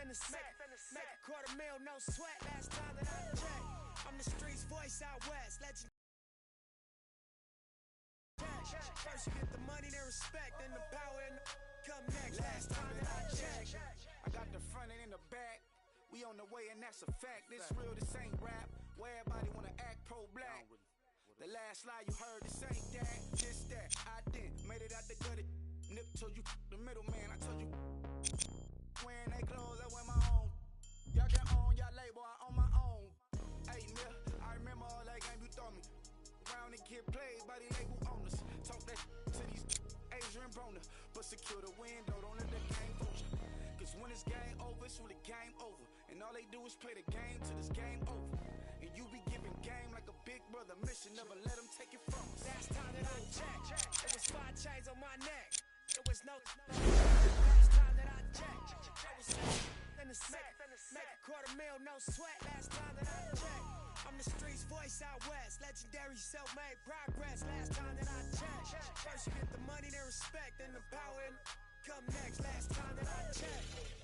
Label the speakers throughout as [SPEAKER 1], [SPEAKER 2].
[SPEAKER 1] finna set. Make $250,000, no sweat. Last time that I checked, I'm the streets voice out west. Legend. First you get the money, then respect, then the power and the come next. Last time that I checked,
[SPEAKER 2] I got the front and in the back. We on the way and that's a fact. This real, this ain't rap. Where everybody wanna act pro-black. The last lie you heard, this ain't that. Just that, I did. Made it out the gutter. Nip told you the middleman. I told you wearing they clothes, I wear my own. Y'all can own y'all label, I own my own. Hey, Mill, I remember all that game you throw me. Round and get played by the label owners. Talk that to these Adrian Broner. But secure the window, don't let the game close. Cause when it's game over, it's really game over. And all they do is play the game till it's game over. And you be giving game like a big brother mission. Never let them take it from us.
[SPEAKER 1] last time that I checked, it was 5 chains on my neck. It was no last time that I checked, it was in the set. Make $250,000, no sweat. Last time that I checked, I'm the streets voice out west. Legendary self-made progress. Last time that I checked, first you get the money, then respect, then the power and come next. Last time that I checked.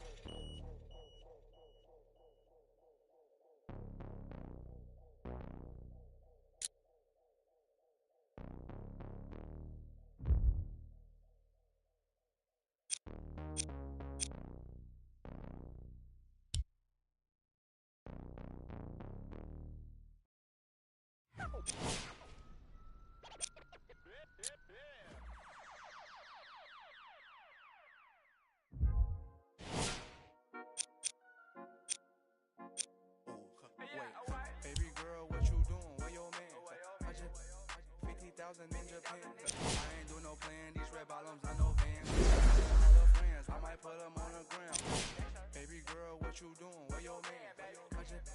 [SPEAKER 3] Baby girl, what you doing? Where your man? I just 50,000 in Japan. I ain't do no plan. These red bottoms, I know Vans. All the friends, I might put them on the gram. Baby girl, what you doing? Where your man? I just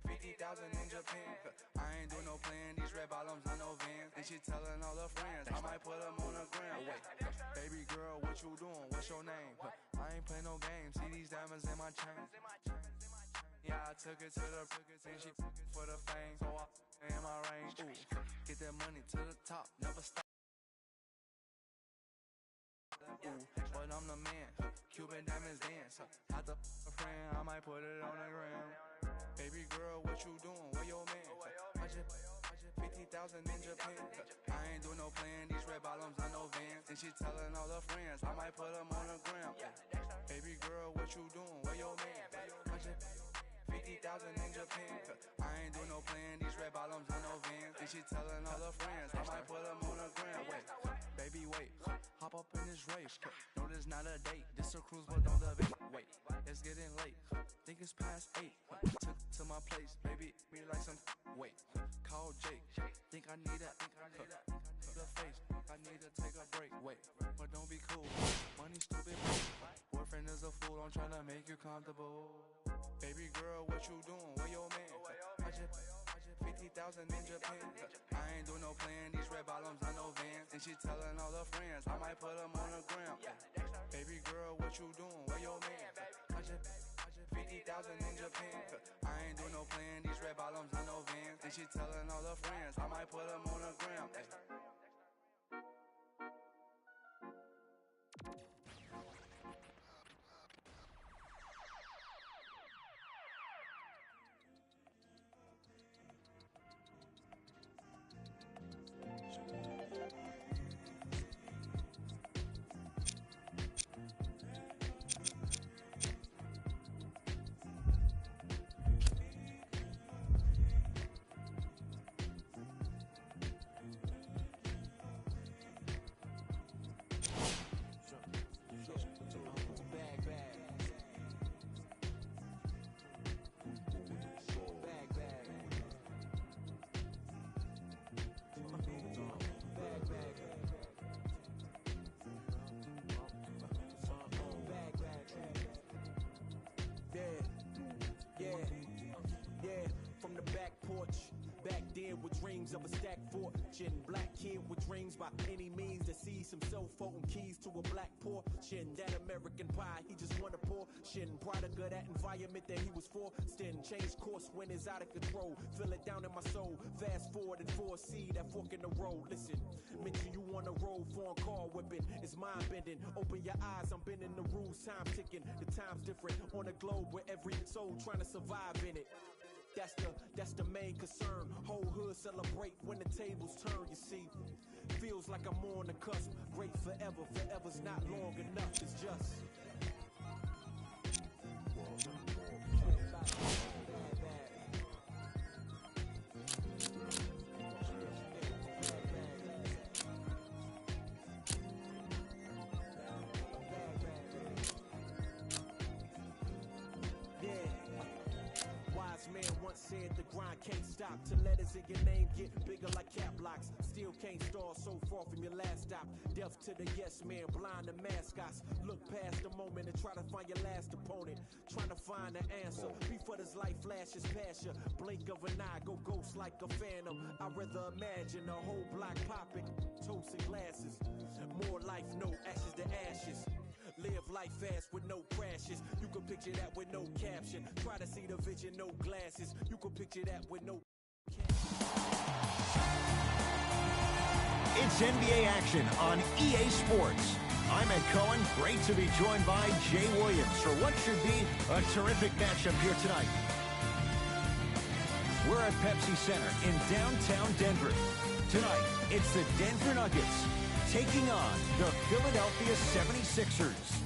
[SPEAKER 3] 50,000 in Japan. I ain't do no plan. These red bottoms, I know Vans. And she telling all her friends, I might put them on the gram. Baby girl, what you doing? What's your name? I ain't play no games. See these diamonds in my chain. Yeah, I took it to the and she for the fame. So I in my range. Ooh, get that money to the top, never stop. Ooh, but I'm the man. Cuban diamonds dance. Had the friend, I might put it on the gram. Baby girl, what you doing? Where your man? I just 50,000 in Japan. I ain't do no plan. These red bottoms, I know Vans. And she telling all her friends, I might put them on the gram. Baby girl, what you doing? Where your man? I just 50,000 in Japan. I ain't do no plan. These red bottoms, I know Vans. And she telling all her friends, I might put them on the gram. Baby, wait, hop up in this race. No, this not a date. This a cruise, but don't debate. Wait, it's getting late. Think it's past 8. Took to my place, baby, me like some. Wait, call Jake. Think I need a the face. I need to take a break. Wait, but don't be cool. Money stupid. Boyfriend is a fool. I'm trying to make you comfortable. Baby girl, what you doing? Where your man? I just 50,000 in Japan. I ain't do no plan. These red bottoms, I know Vans. And she telling all her friends, I might put them on the gram. Baby girl, what you doing? Where your man? I just 50,000 in Japan. I ain't do no plan. These red bottoms, I know Vans. And she telling all her friends, I might put them on the gram.
[SPEAKER 4] From the back porch, back there with dreams of a stack fortune. Black kid with dreams by any means to seize some cell phone keys to a black portion. That American pie, he just wanna portion. Product of that environment that he was forced in. Change course when it's out of control. Feel it down in my soul. Fast forward and foresee that fork in the road. Listen, mention you on the road, foreign car whipping. It's mind bending. Open your eyes, I'm bending the rules. Time ticking. The time's different on a globe where every soul trying to survive in it. That's the main concern. Whole hood celebrate when the tables turn, you see. Feels like I'm on the cusp. Great forever, forever's not long enough. It's just said the grind can't stop till letters in your name get bigger like cap locks. Still can't stall so far from your last stop. Deaf to the yes man, blind to mascots. Look past the moment and try to find your last opponent. Trying to find the answer before this life flashes past you. Blink of an eye, go ghost like a phantom. I'd rather imagine a whole block popping, toasting glasses. More life, no ashes to ashes. Live life fast with no crashes. You can picture that with no caption. Try to see the vision, no glasses. You can picture that with no
[SPEAKER 5] It's NBA action on EA Sports. I'm Ed Cohen. Great to be joined by Jay Williams for what should be a terrific matchup here tonight. We're at Pepsi Center in downtown Denver. Tonight, it's the Denver Nuggets taking on the Philadelphia 76ers.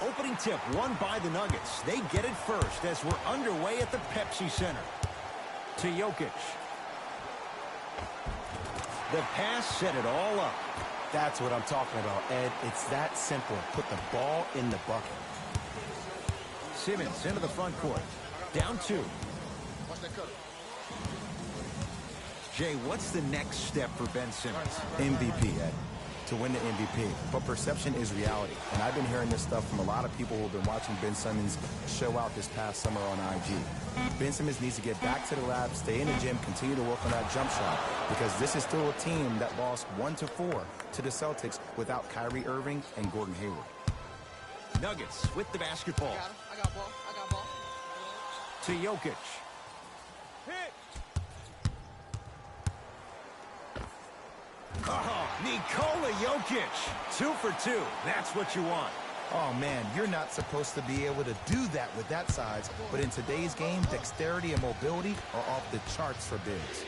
[SPEAKER 5] Opening tip won by the Nuggets. They get it first as we're underway at the Pepsi Center. To Jokic. The pass set it all up.
[SPEAKER 6] That's what I'm talking about, Ed. It's that simple. Put the ball in the bucket.
[SPEAKER 5] Simmons into the front court. Down 2. Jay, what's the next step for Ben Simmons?
[SPEAKER 6] MVP, Ed. To win the MVP. But perception is reality. And I've been hearing this stuff from a lot of people who have been watching Ben Simmons show out this past summer on IG. Ben Simmons needs to get back to the lab, stay in the gym, continue to work on that jump shot. Because this is still a team that lost 1-4 to the Celtics without Kyrie Irving and Gordon Hayward.
[SPEAKER 5] Nuggets with the basketball.
[SPEAKER 7] I got ball.
[SPEAKER 5] To Jokic. Oh, Nikola Jokic. 2 for 2. That's what you want.
[SPEAKER 6] Oh, man, you're not supposed to be able to do that with that size. But in today's game, dexterity and mobility are off the charts for bigs.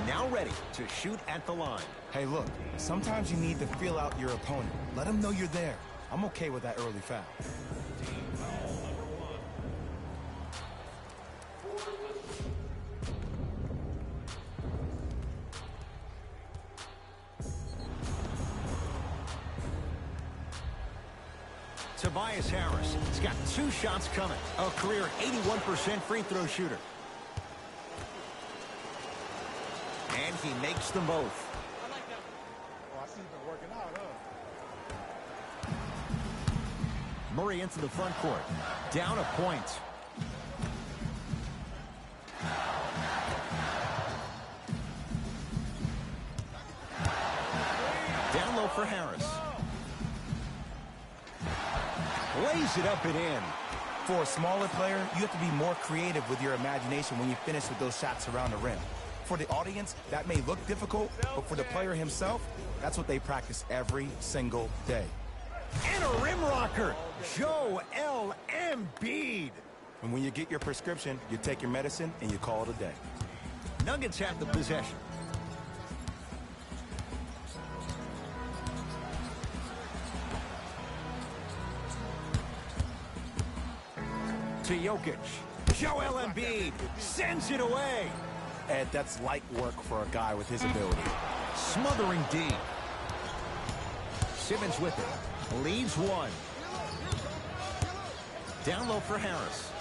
[SPEAKER 5] Now ready to shoot at the line.
[SPEAKER 6] Hey, look, sometimes you need to feel out your opponent. Let them know you're there. I'm okay with that early foul.
[SPEAKER 5] Tobias Harris. He's got 2 shots coming. A career 81% free throw shooter. And he makes them both.
[SPEAKER 7] I like that.
[SPEAKER 8] Oh, I see you've been working out, huh?
[SPEAKER 5] Murray into the front court. Down a point. Down low for Harris. Lays it up and in.
[SPEAKER 6] For a smaller player, you have to be more creative with your imagination when you finish with those shots around the rim. For the audience, that may look difficult, but for the player himself, that's what they practice every single day.
[SPEAKER 5] And a rim rocker, Joel Embiid.
[SPEAKER 6] And when you get your prescription, you take your medicine and you call it a day.
[SPEAKER 5] Nuggets have the possession. To Jokic. Joel Embiid sends it away.
[SPEAKER 6] Ed, that's light work for a guy with his ability.
[SPEAKER 5] Smothering D. Simmons with it. Leads one. Down low for Harris.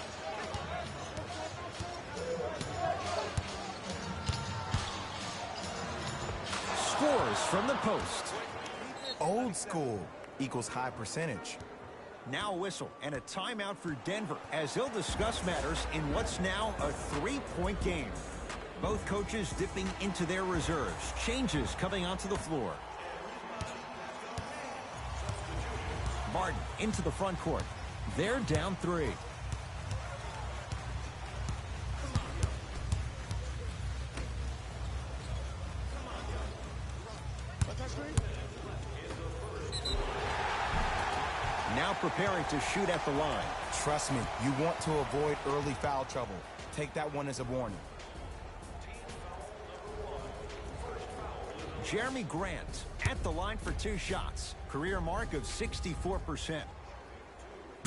[SPEAKER 5] Scores from the post.
[SPEAKER 6] Old school equals high percentage.
[SPEAKER 5] Now a whistle and a timeout for Denver as they'll discuss matters in what's now a three-point game. Both coaches dipping into their reserves. Changes coming onto the floor. Martin into the front court. They're down 3. Now preparing to shoot at the line.
[SPEAKER 6] Trust me, you want to avoid early foul trouble. Take that one as a warning.
[SPEAKER 5] Jeremy Grant at the line for 2 shots. Career mark of 64%.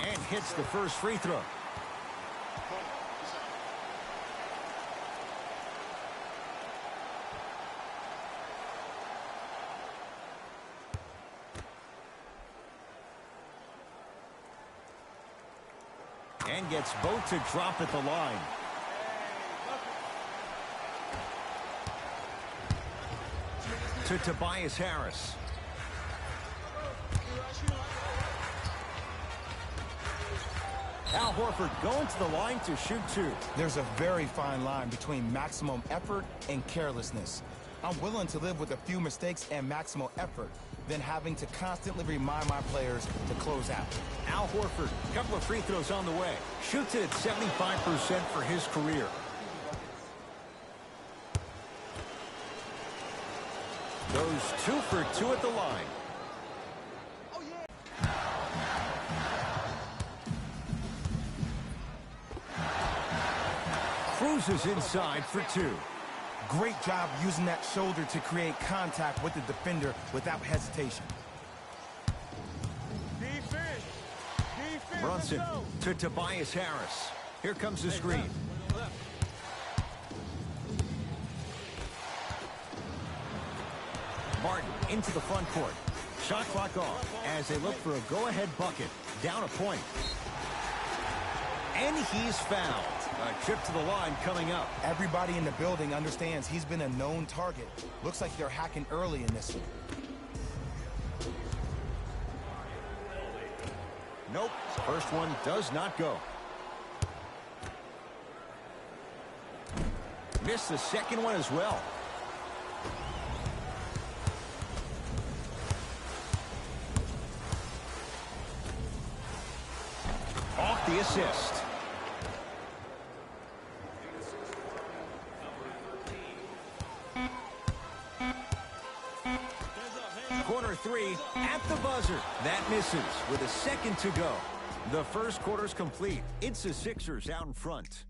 [SPEAKER 5] And hits the first free throw. And gets both to drop at the line. To Tobias Harris. Al Horford going to the line to shoot 2.
[SPEAKER 6] There's a very fine line between maximum effort and carelessness. I'm willing to live with a few mistakes and maximal effort than having to constantly remind my players to close out.
[SPEAKER 5] Al Horford, a couple of free throws on the way. Shoots it at 75% for his career. Goes 2 for 2 at the line. Cruises inside for 2.
[SPEAKER 6] Great job using that shoulder to create contact with the defender without hesitation.
[SPEAKER 8] Defense.
[SPEAKER 5] Brunson to Tobias Harris. Here comes the screen. Martin into the front court. Shot clock off as they look for a go-ahead bucket. Down a point. And he's fouled. A trip to the line coming up.
[SPEAKER 6] Everybody in the building understands he's been a known target. Looks like they're hacking early in this one.
[SPEAKER 5] Nope. First one does not go. Missed the second one as well. Off the assist. Corner 3 at the buzzer. That misses with a second to go. The first quarter's complete. It's the Sixers out in front.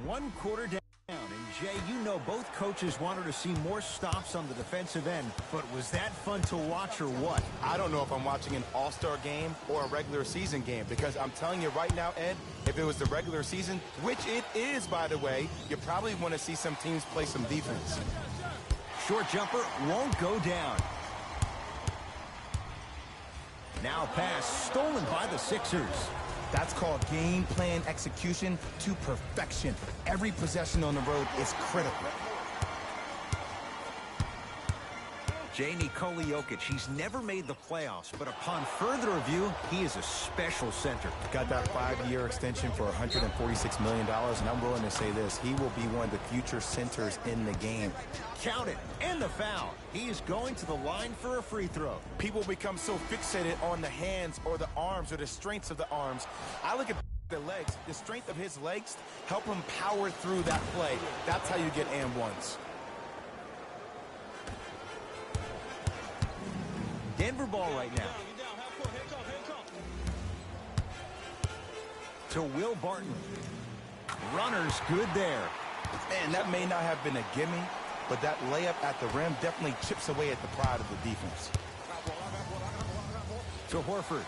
[SPEAKER 5] One quarter down. And Jay, you know both coaches wanted to see more stops on the defensive end, but was that fun to watch or what?
[SPEAKER 6] I don't know if I'm watching an all-star game or a regular season game, because I'm telling you right now, Ed, if it was the regular season, which it is, by the way, you probably want to see some teams play some defense.
[SPEAKER 5] Short jumper won't go down. Now pass stolen by the Sixers.
[SPEAKER 6] That's called game plan execution to perfection. Every possession on the road is critical.
[SPEAKER 5] J. Nikola Jokic, he's never made the playoffs, but upon further review, he is a special center.
[SPEAKER 6] Got that 5-year extension for $146 million, and I'm willing to say this. He will be one of the future centers in the game.
[SPEAKER 5] Count it, and the foul. He is going to the line for a free throw.
[SPEAKER 6] People become so fixated on the hands or the arms or the strengths of the arms. I look at the legs. The strength of his legs help him power through that play. That's how you get and ones.
[SPEAKER 5] Denver ball right now. To Will Barton. Runners good there.
[SPEAKER 6] Man, that may not have been a gimme, but that layup at the rim definitely chips away at the pride of the defense.
[SPEAKER 5] To Horford.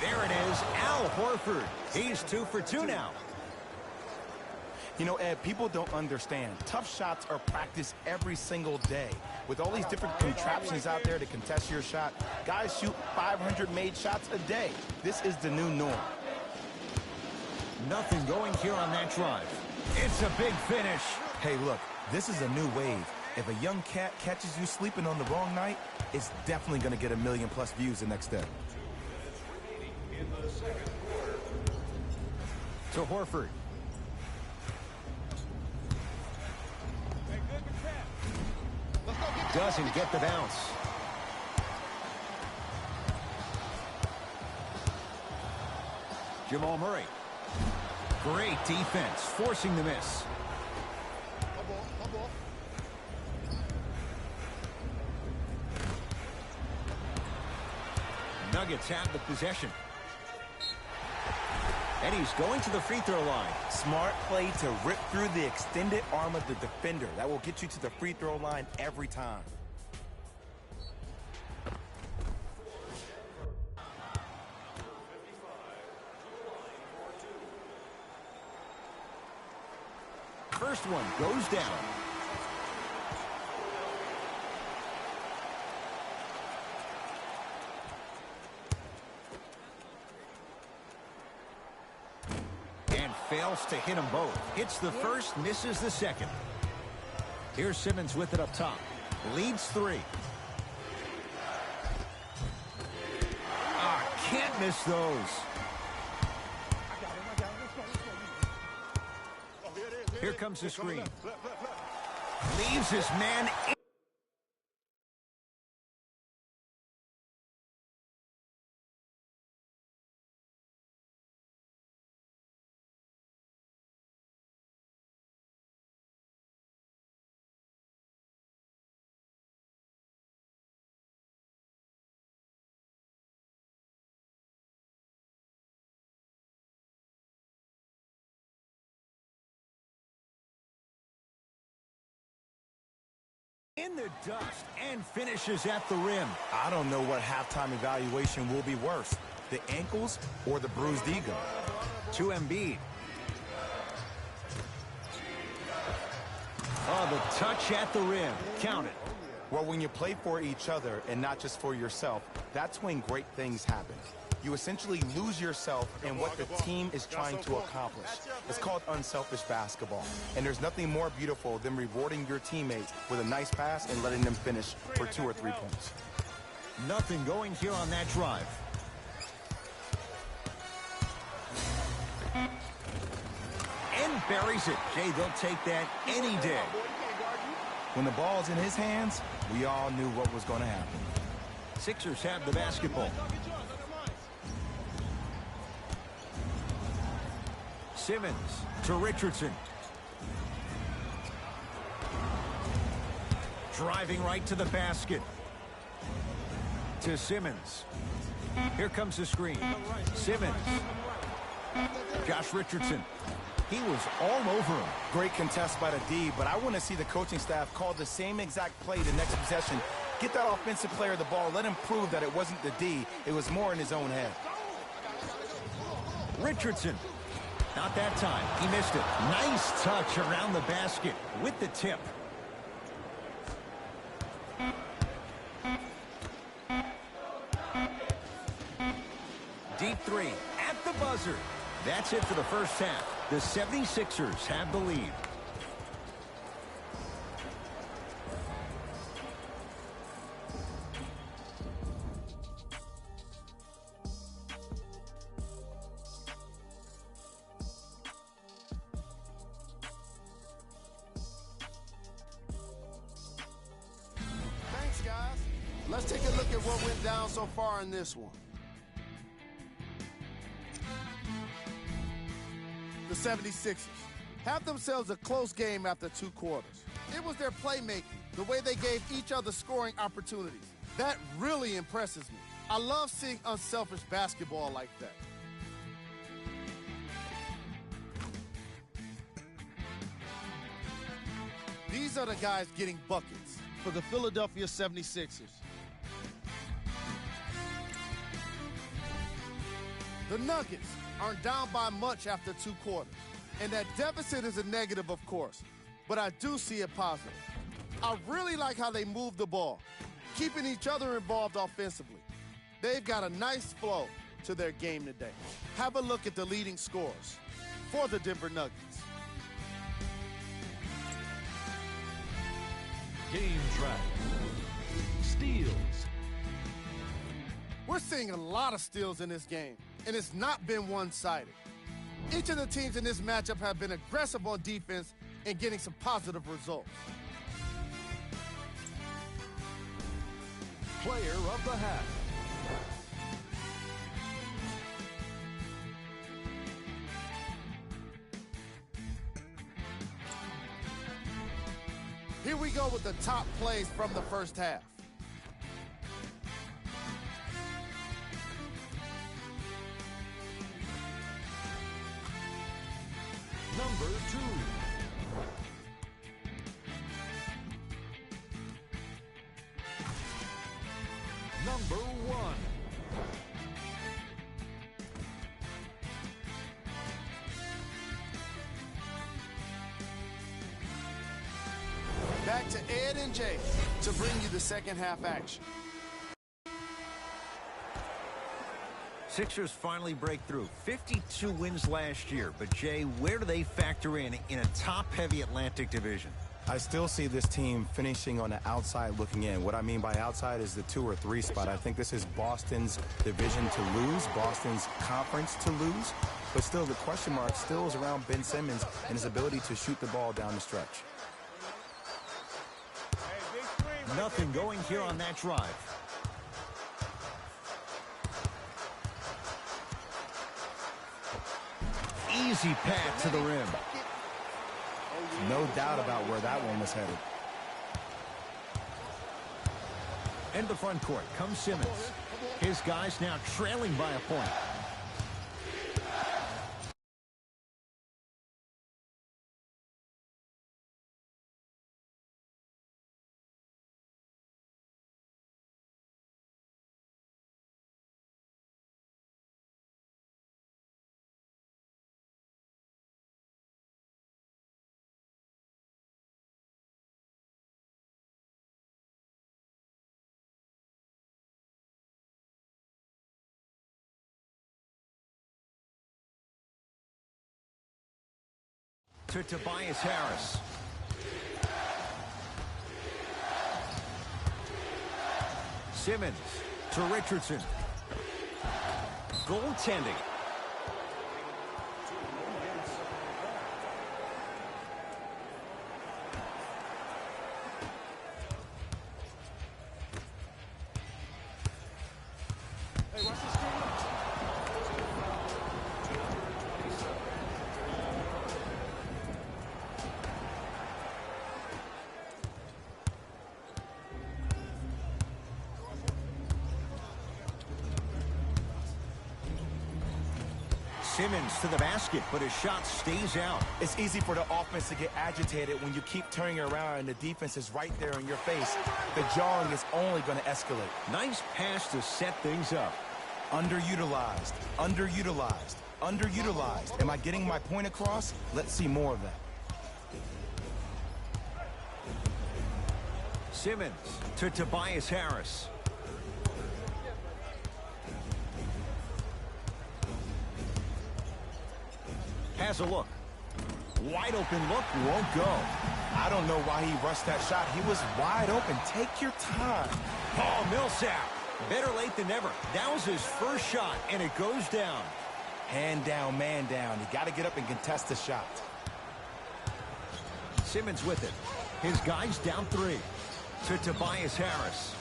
[SPEAKER 5] There it is, Al Horford. He's 2 for 2 now.
[SPEAKER 6] You know, Ed, people don't understand. Tough shots are practiced every single day. With all these different contraptions out there to contest your shot, guys shoot 500 made shots a day. This is the new norm.
[SPEAKER 5] Nothing going here on that drive. It's a big finish.
[SPEAKER 6] Hey, look, this is a new wave. If a young cat catches you sleeping on the wrong night, it's definitely going to get 1 million+ views the next day.
[SPEAKER 5] To Horford. Doesn't get the bounce. Jamal Murray. Great defense, forcing the miss. Nuggets have the possession. And he's going to the free throw line.
[SPEAKER 6] Smart play to rip through the extended arm of the defender. That will get you to the free throw line every time.
[SPEAKER 5] First one goes down. Fails to hit them both. Hits the first, misses the second. Here's Simmons with it up top. Leads 3. Can't miss those. Here comes the screen. Leaves his man. In the dust and finishes at the rim.
[SPEAKER 6] I don't know what halftime evaluation will be worse, the ankles or the bruised ego.
[SPEAKER 5] To Embiid. Oh, the touch at the rim. Count it.
[SPEAKER 6] Well, when you play for each other and not just for yourself, that's when great things happen. You essentially lose yourself in what the team is trying to accomplish. It's called unselfish basketball. And there's nothing more beautiful than rewarding your teammates with a nice pass and letting them finish for 2 or 3 points.
[SPEAKER 5] Nothing going here on that drive. And buries it. Jay, they'll take that any day.
[SPEAKER 6] When the ball's in his hands, we all knew what was going to happen.
[SPEAKER 5] Sixers have the basketball. Simmons to Richardson. Driving right to the basket. To Simmons. Here comes the screen. Simmons. Josh Richardson. He was all over him.
[SPEAKER 6] Great contest by the D, but I want to see the coaching staff call the same exact play the next possession. Get that offensive player the ball. Let him prove that it wasn't the D. It was more in his own head.
[SPEAKER 5] Richardson. Not that time. He missed it. Nice touch around the basket with the tip. Deep 3 at the buzzer. That's it for the first half. The 76ers have the lead.
[SPEAKER 9] Thanks, guys. Let's take a look at what went down so far in this one. The 76ers have themselves a close game after 2 quarters. It was their playmaking, the way they gave each other scoring opportunities. That really impresses me. I love seeing unselfish basketball like that. These are the guys getting buckets for the Philadelphia 76ers. The Nuggets aren't down by much after 2 quarters. And that deficit is a negative, of course. But I do see it positive. I really like how they move the ball, keeping each other involved offensively. They've got a nice flow to their game today. Have a look at the leading scorers for the Denver Nuggets.
[SPEAKER 10] Game track. Steals.
[SPEAKER 9] We're seeing a lot of steals in this game, and it's not been one-sided. Each of the teams in this matchup have been aggressive on defense and getting some positive results.
[SPEAKER 10] Player of the half.
[SPEAKER 9] Here we go with the top plays from the first half.
[SPEAKER 10] Number 2. Number 1.
[SPEAKER 9] Back to Ed and Jay to bring you the second half action.
[SPEAKER 5] Sixers finally break through. 52 wins last year. But, Jay, where do they factor in a top-heavy Atlantic division?
[SPEAKER 6] I still see this team finishing on the outside looking in. What I mean by outside is the 2 or 3 spot. I think this is Boston's division to lose, Boston's conference to lose. But still, the question mark still is around Ben Simmons and his ability to shoot the ball down the stretch.
[SPEAKER 5] Nothing going here on that drive. Easy path to the rim.
[SPEAKER 6] No doubt about where that one was headed.
[SPEAKER 5] Into the front court comes Simmons. His guys now trailing by a point. To Tobias Harris. Simmons to Richardson. Goaltending.
[SPEAKER 8] Hey, watch this screen.
[SPEAKER 5] Simmons to the basket, but his shot stays out.
[SPEAKER 6] It's easy for the offense to get agitated when you keep turning around and the defense is right there in your face. The jarring is only going to escalate.
[SPEAKER 5] Nice pass to set things up.
[SPEAKER 6] Underutilized, underutilized, underutilized. Am I getting my point across? Let's see more of that.
[SPEAKER 5] Simmons to Tobias Harris. Has a look. Wide open look won't go.
[SPEAKER 6] I don't know why he rushed that shot. He was wide open. Take your time.
[SPEAKER 5] Paul Millsap. Better late than never. That was his first shot, and it goes down.
[SPEAKER 6] Hand down, man down. You got to get up and contest the shot.
[SPEAKER 5] Simmons with it. His guys down 3. To Tobias Harris.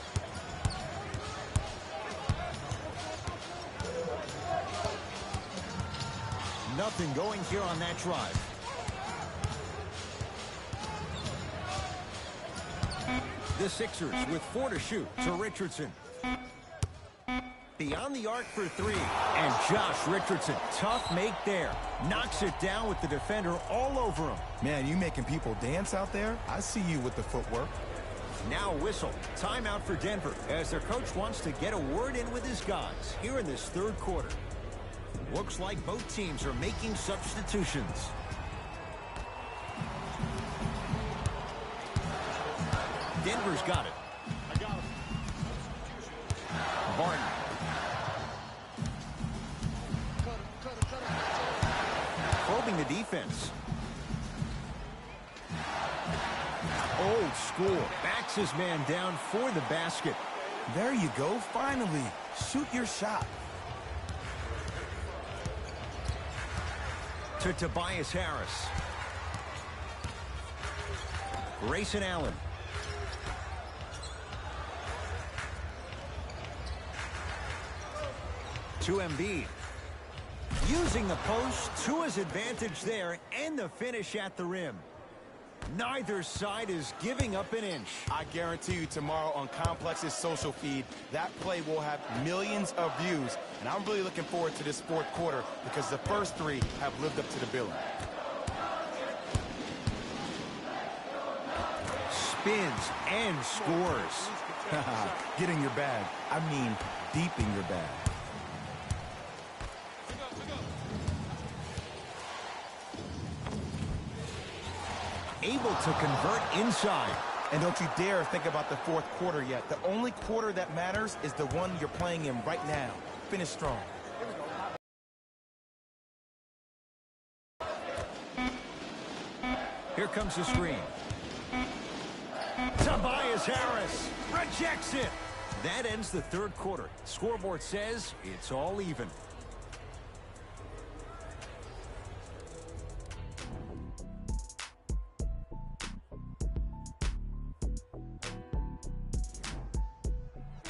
[SPEAKER 5] Nothing going here on that drive. The Sixers with 4 to shoot to Richardson. Beyond the arc for 3. And Josh Richardson, tough make there. Knocks it down with the defender all over him.
[SPEAKER 6] Man, you making people dance out there? I see you with the footwork.
[SPEAKER 5] Now whistle. Timeout for Denver as their coach wants to get a word in with his guys here in this third quarter. Looks like both teams are making substitutions. Denver's got it. Barton. Probing the defense. Old school. Backs his man down for the basket.
[SPEAKER 6] There you go. Finally. Shoot your shot.
[SPEAKER 5] To Tobias Harris. Grayson Allen. To Embiid. Using the post to his advantage there and the finish at the rim. Neither side is giving up an inch.
[SPEAKER 6] I guarantee you tomorrow on Complex's social feed, that play will have millions of views. And I'm really looking forward to this fourth quarter because the first 3 have lived up to the billing.
[SPEAKER 5] Spins and scores.
[SPEAKER 6] Get in your bag. I mean, deep in your bag.
[SPEAKER 5] Able to convert inside.
[SPEAKER 6] And don't you dare think about the fourth quarter yet. The only quarter that matters is the one you're playing in right now. Finish strong.
[SPEAKER 5] Here comes the screen. Tobias Harris rejects it. That ends the third quarter. Scoreboard says it's all even.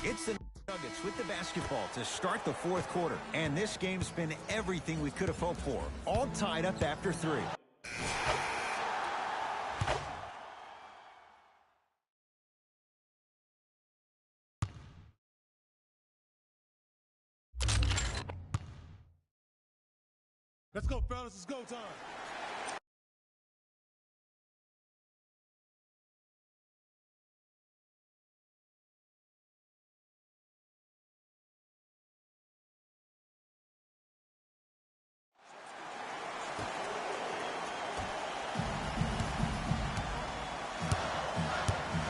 [SPEAKER 5] It's the Nuggets with the basketball to start the fourth quarter. And this game's been everything we could have hoped for. All tied up after 3.
[SPEAKER 8] Let's go, fellas. It's go time.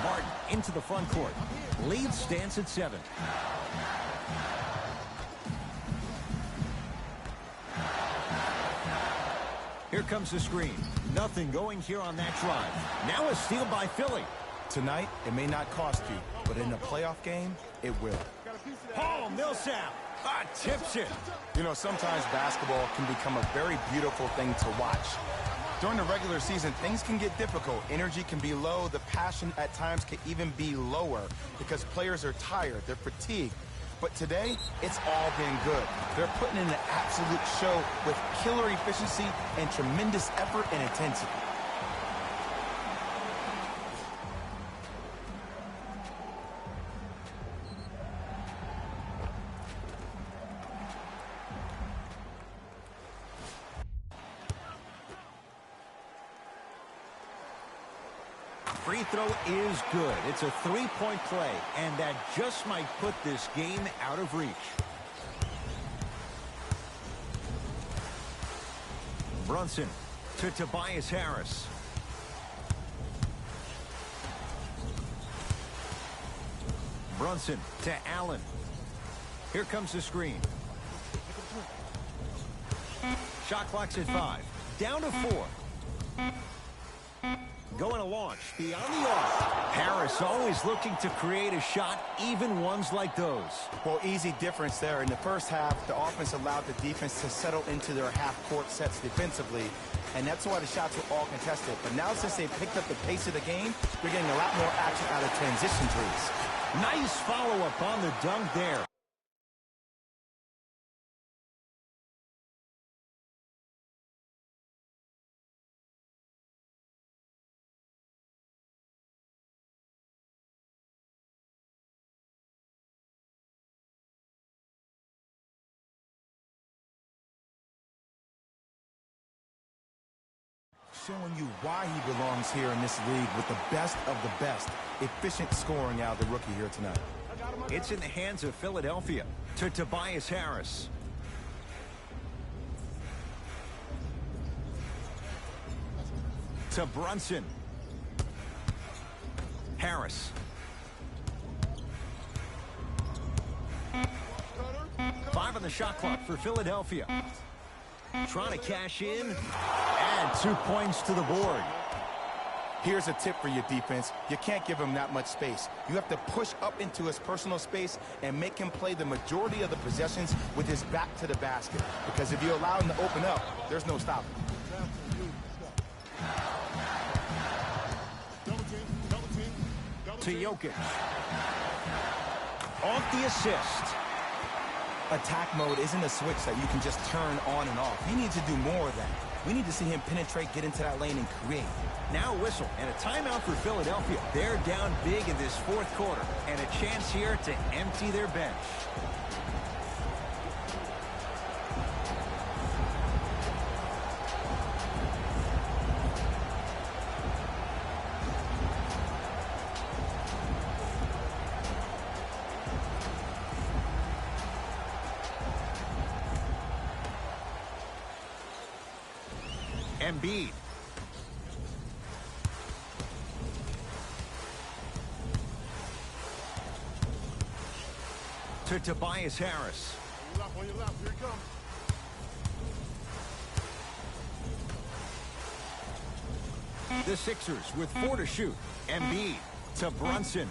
[SPEAKER 5] Martin into the front court. Lead stands at 7. Here comes the screen. Nothing going here on that drive. Now a steal by Philly.
[SPEAKER 6] Tonight, it may not cost you, but in a playoff game, it will.
[SPEAKER 5] Paul Millsap tips it.
[SPEAKER 6] You know, sometimes basketball can become a very beautiful thing to watch. During the regular season, things can get difficult. Energy can be low. The passion at times can even be lower because players are tired. They're fatigued. But today, it's all been good. They're putting in an absolute show with killer efficiency and tremendous effort and intensity.
[SPEAKER 5] Free throw is good. It's a three-point play, and that just might put this game out of reach. Brunson to Tobias Harris. Brunson to Allen. Here comes the screen. Shot clock's at 5. Down to 4. Going to launch beyond the arc. Harris always looking to create a shot, even ones like those.
[SPEAKER 6] Well, easy difference there. In the first half, the offense allowed the defense to settle into their half-court sets defensively, and that's why the shots were all contested. But now since they picked up the pace of the game, they're getting a lot more action out of transition trees.
[SPEAKER 5] Nice follow-up on the dunk there.
[SPEAKER 6] Showing you why he belongs here in this league with the best of the best. Efficient scoring out of the rookie here tonight.
[SPEAKER 5] It's in the hands of Philadelphia to Tobias Harris. To Brunson. Harris. 5 on the shot clock for Philadelphia. Trying to cash in, and 2 points to the board.
[SPEAKER 6] Here's a tip for your defense. You can't give him that much space. You have to push up into his personal space and make him play the majority of the possessions with his back to the basket. Because if you allow him to open up, there's no stopping.
[SPEAKER 5] To Jokic. Off the assist.
[SPEAKER 6] Attack mode isn't a switch that you can just turn on and off. He needs to do more of that. We need to see him penetrate, get into that lane, and create.
[SPEAKER 5] Now a whistle and a timeout for Philadelphia. They're down big in this fourth quarter, and a chance here to empty their bench. Embiid. To Tobias Harris.
[SPEAKER 9] On your left, here it comes.
[SPEAKER 5] The Sixers with 4 to shoot. Embiid to Brunson.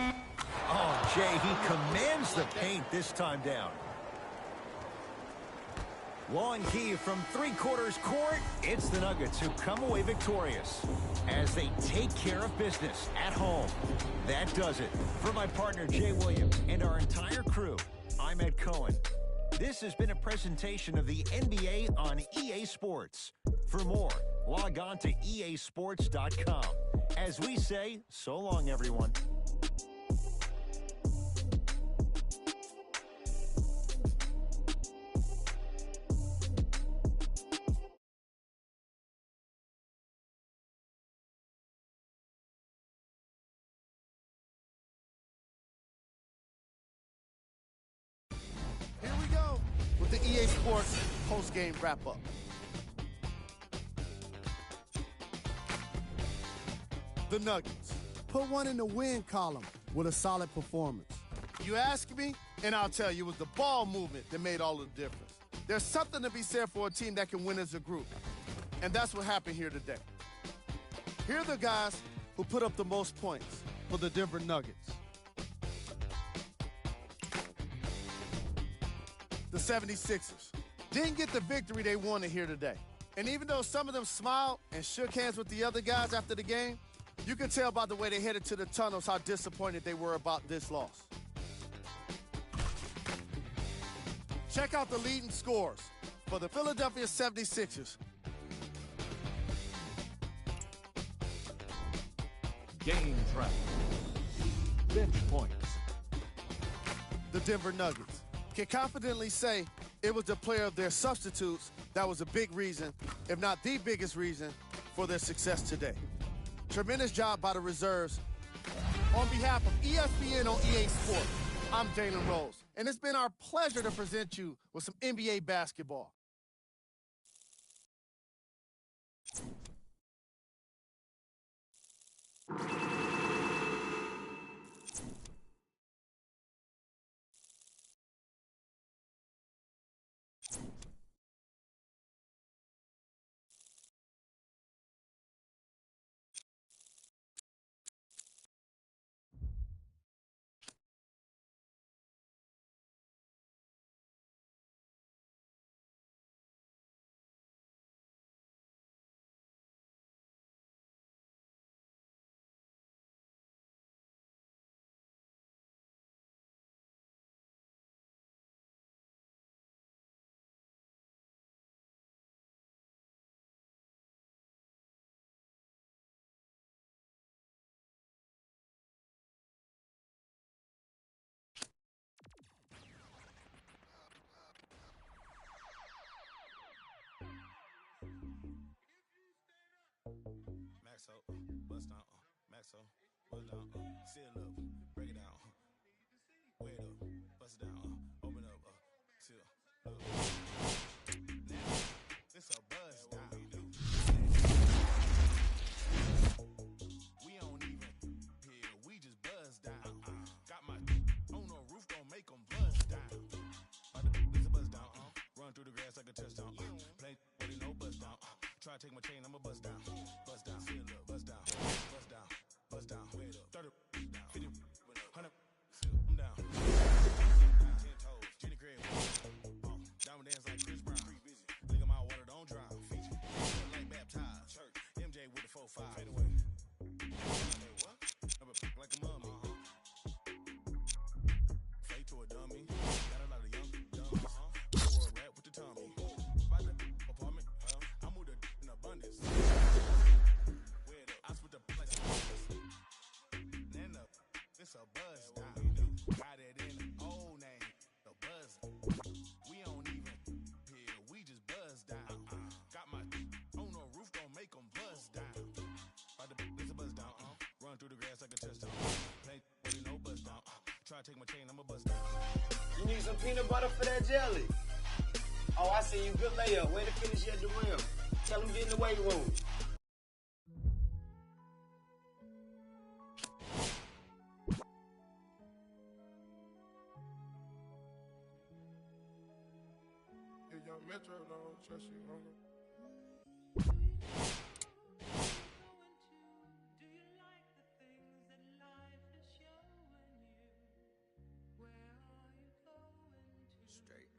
[SPEAKER 5] Oh, Jay, he commands the paint this time down. Long key from 3/4 court. It's the Nuggets who come away victorious as they take care of business at home. That does it. For my partner, Jay Williams, and our entire crew, I'm Ed Cohen. This has been a presentation of the NBA on EA Sports. For more, log on to easports.com. As we say, so long, everyone.
[SPEAKER 9] Here we go with the EA Sports post-game wrap-up. The Nuggets put one in the win column with a solid performance. You ask me, and I'll tell you, it was the ball movement that made all the difference. There's something to be said for a team that can win as a group, and that's what happened here today. Here are the guys who put up the most points for the Denver Nuggets. The 76ers didn't get the victory they wanted here today. And even though some of them smiled and shook hands with the other guys after the game, you can tell by the way they headed to the tunnels how disappointed they were about this loss. Check out the leading scores for the Philadelphia 76ers.
[SPEAKER 10] Game track. Bench points.
[SPEAKER 9] The Denver Nuggets can confidently say it was the player of their substitutes that was a big reason, if not the biggest reason, for their success today. Tremendous job by the reserves. On behalf of ESPN on EA Sports, I'm Jalen Rose, and it's been our pleasure to present you with some NBA basketball.
[SPEAKER 2] Maxo, bust down, Maxo, bust down, seal up, break it down, weigh it up, bust it down, open up, seal, look. Now, it's a buzz down. We don't even hear, we just buzz down. Got my on the roof, don't make them buzz down. It's a buzz down, run through the grass like a touchdown. Play, but no buzz down. Try to take my chain, I'ma buzz down. Buzz down, seal up, buzz down, buzz down, buzz down. 30, 50, 100, I'm down. 10 toes, Jenny Craig, diamond dance like Chris Brown. Lick 'em out, water don't drown. Feature, like baptized. Church, MJ with the 4-5. Fade away. Hey, what? Never like a mummy. Fade to a dummy. Got a lot of young dummies. World rap with the tummy. By the apartment, I moved in abundance. I split the place. Nana, it's a buzz down. Got it in the old name, the buzz. We don't even hear, we just buzz down. Got my on the roof, don't make them buzz down. It's a buzz down. Run through the grass like a touchdown. Play, but no buzz down. Try to take my chain, I'ma buzz down.
[SPEAKER 11] You need some peanut butter for that jelly. Oh, I see you. Good layup. Way to finish at the rim. Tell him get in the weight room.
[SPEAKER 12] Hey, young Metro, don't trust you, homie.
[SPEAKER 11] Straight.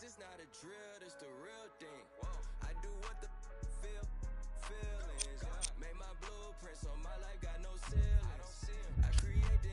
[SPEAKER 13] This not a drill, this the real thing. I do what the feelings. Made my blueprint, so my life got no ceilings. I create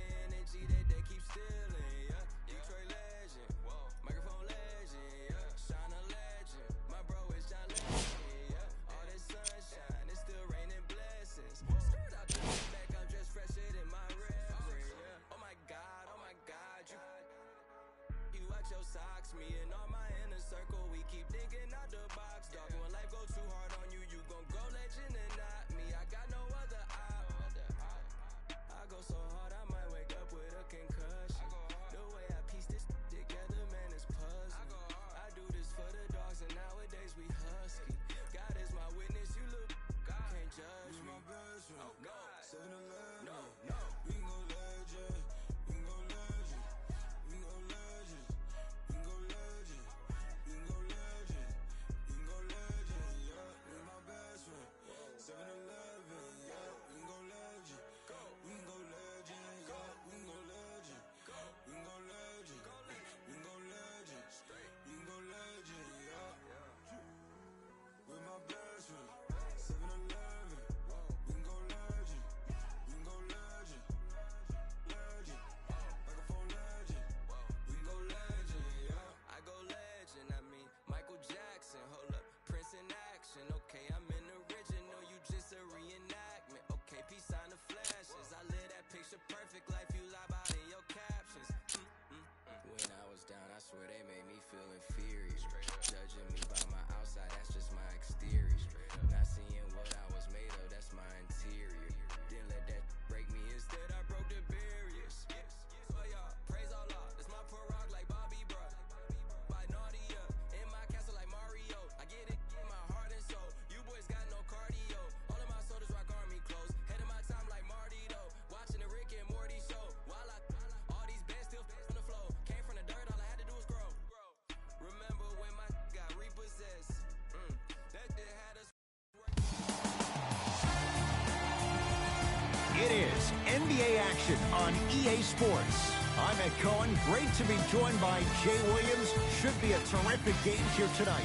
[SPEAKER 5] It is NBA action on EA Sports. I'm Ed Cohen. Great to be joined by Jay Williams. Should be a terrific game here tonight.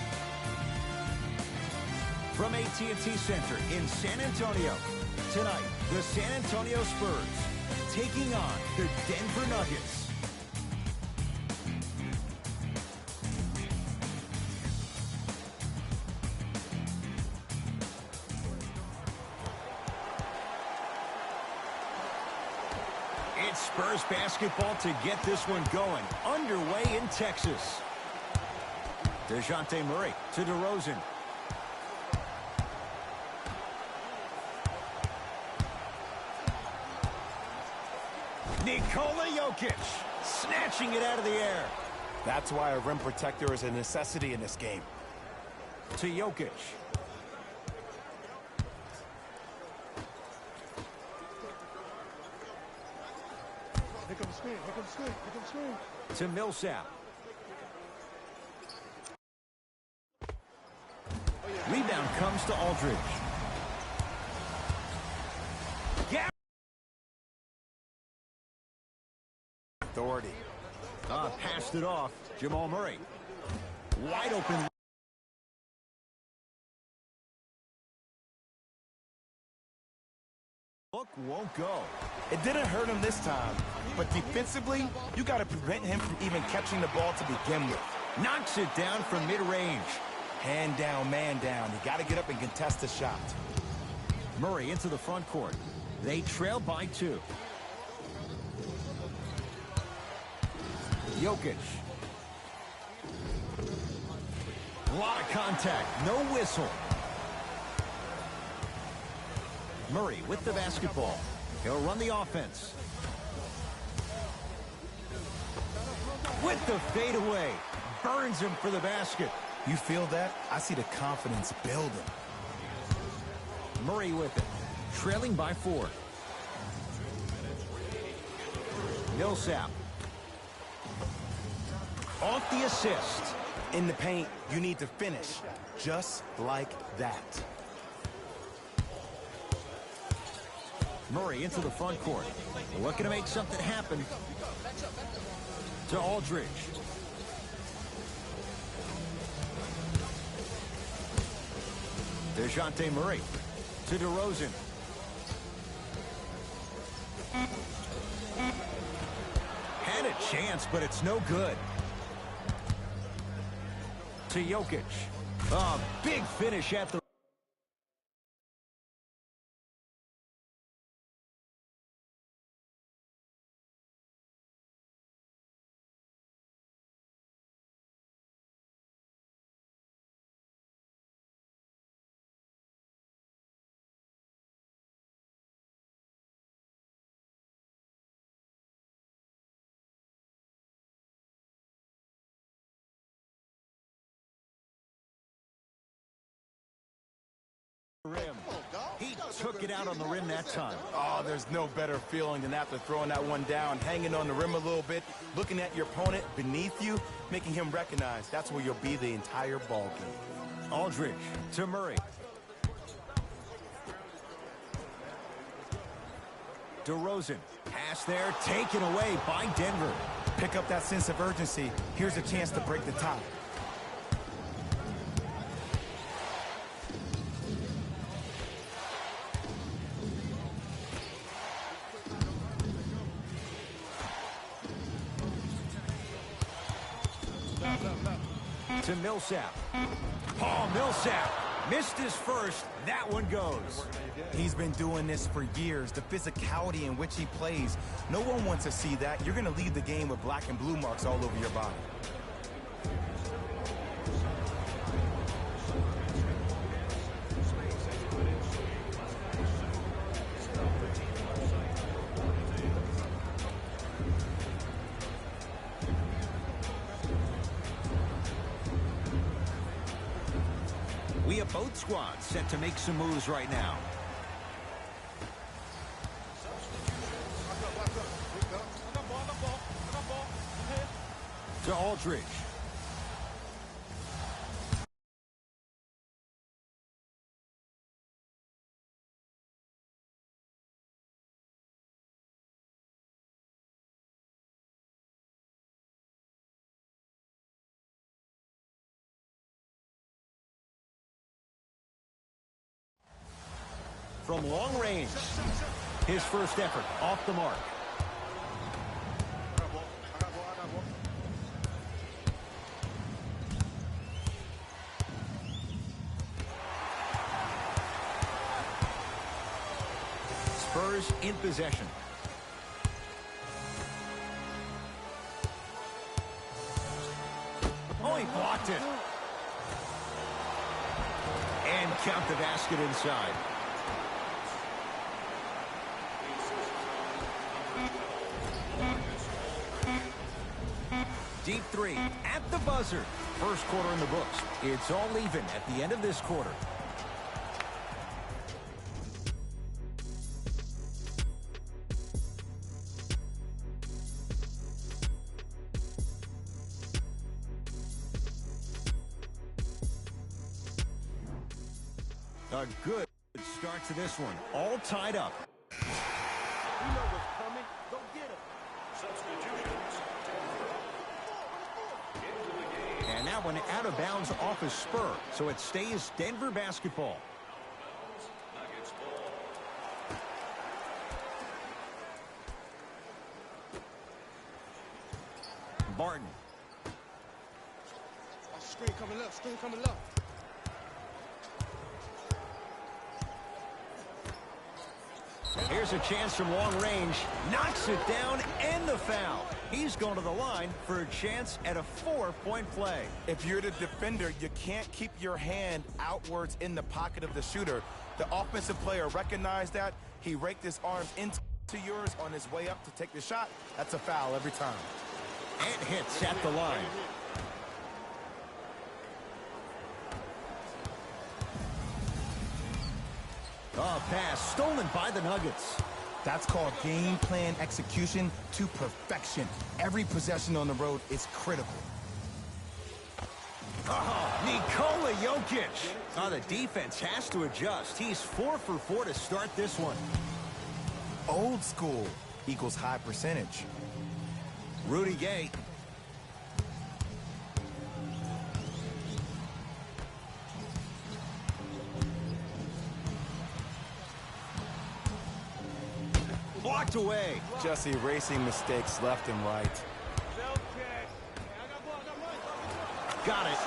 [SPEAKER 5] From AT&T Center in San Antonio. Tonight, the San Antonio Spurs taking on the Denver Nuggets. It's Spurs basketball to get this one going. Underway in Texas. DeJounte Murray to DeRozan. Nikola Jokic snatching it out of the air.
[SPEAKER 6] That's why a rim protector is a necessity in this game.
[SPEAKER 5] To Jokic.
[SPEAKER 8] Here comes screen, here comes screen, here comes screen.
[SPEAKER 5] To Millsap. Rebound comes to Aldridge. Yeah.
[SPEAKER 6] Authority.
[SPEAKER 5] Passed it off. Jamal Murray. Wide open. Look won't go.
[SPEAKER 6] It didn't hurt him this time, but defensively, you got to prevent him from even catching the ball to begin with.
[SPEAKER 5] Knocks it down from mid-range.
[SPEAKER 6] Hand down, man down. You got to get up and contest the shot.
[SPEAKER 5] Murray into the front court. They trail by 2. Jokic. A lot of contact. No whistle. Murray with the basketball. He'll run the offense. With the fadeaway. Burns him for the basket.
[SPEAKER 6] You feel that? I see the confidence building.
[SPEAKER 5] Murray with it. Trailing by 4. Millsap. Off the assist.
[SPEAKER 6] In the paint, you need to finish. Just like that.
[SPEAKER 5] Murray into the front court. Looking to make something happen. To Aldridge. DeJounte Murray. To DeRozan. Had a chance, but it's no good. To Jokic. A big finish at the... rim. He took it out on the rim that time.
[SPEAKER 6] Oh, there's no better feeling than after throwing that one down, hanging on the rim a little bit, looking at your opponent beneath you, making him recognize that's where you'll be the entire ball game.
[SPEAKER 5] Aldridge to Murray. DeRozan. Pass there, taken away by Denver.
[SPEAKER 6] Pick up that sense of urgency. Here's a chance to break the tie.
[SPEAKER 5] To Millsap. Paul Millsap missed his first. That one goes.
[SPEAKER 6] He's been doing this for years. The physicality in which he plays. No one wants to see that. You're going to leave the game with black and blue marks all over your body.
[SPEAKER 5] We have both squads set to make some moves right now. To Aldridge. from long range. His first effort off the mark. Spurs in possession. Oh, he blocked it. And count the basket inside. Deep three at the buzzer. First quarter in the books. It's all even at the end of this quarter. A good start to this one. All tied up.
[SPEAKER 4] You know what's coming. Go get him.
[SPEAKER 10] Substitutions.
[SPEAKER 5] And that one out of bounds off a Spur. So it stays Denver basketball.
[SPEAKER 10] Nuggets ball.
[SPEAKER 5] Barton.
[SPEAKER 8] Screen coming up. Screen coming up.
[SPEAKER 5] Here's a chance from long range. Knocks it down and the foul. He's going to the line for a chance at a 4-point play.
[SPEAKER 6] If you're the defender, you can't keep your hand outwards in the pocket of the shooter. The offensive player recognized that. He raked his arms into yours on his way up to take the shot. That's a foul every time.
[SPEAKER 5] And hits at the line. Oh, pass stolen by the Nuggets.
[SPEAKER 6] That's called game plan execution to perfection. Every possession on the road is critical.
[SPEAKER 5] Oh, Nikola Jokic. Oh, the defense has to adjust. He's 4 for 4 to start this one.
[SPEAKER 6] Old school equals high percentage.
[SPEAKER 5] Rudy Gay. Blocked away.
[SPEAKER 6] Just erasing mistakes left and right.
[SPEAKER 5] Got it.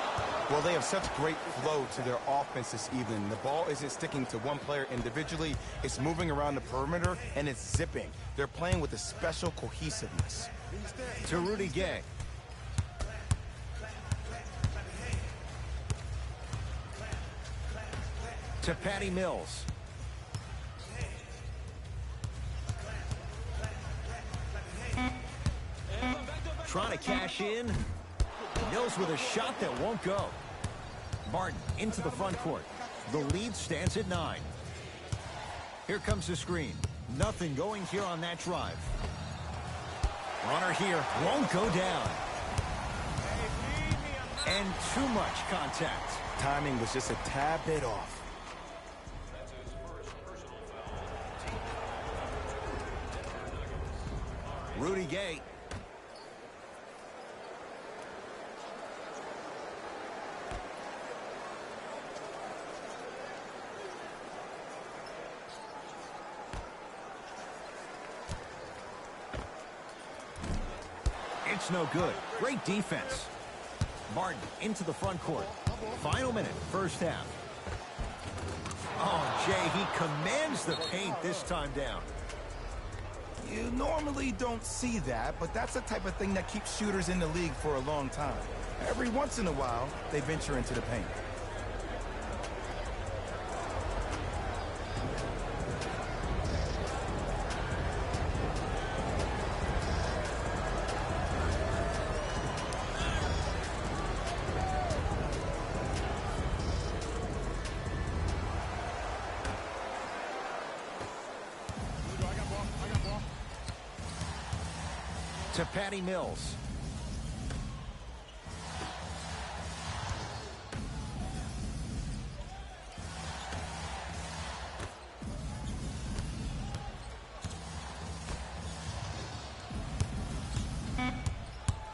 [SPEAKER 6] Well, they have such great flow to their offense this evening. The ball isn't sticking to one player individually. It's moving around the perimeter, and it's zipping. They're playing with a special cohesiveness.
[SPEAKER 5] To Rudy Gay. To Patty Mills. Trying to cash in. Mills with a shot that won't go. Barton into the front court. The lead stands at 9. Here comes the screen. Nothing going here on that drive. Runner here won't go down. And too much contact.
[SPEAKER 6] Timing was just a tad bit off.
[SPEAKER 10] That's his first personal foul.
[SPEAKER 5] Rudy Gay. It's no good. Great defense. Barton into the front court. Final minute, first half. Oh, Jay, he commands the paint this time down.
[SPEAKER 6] You normally don't see that, but that's the type of thing that keeps shooters in the league for a long time. Every once in a while, they venture into the paint.
[SPEAKER 5] To Patty Mills.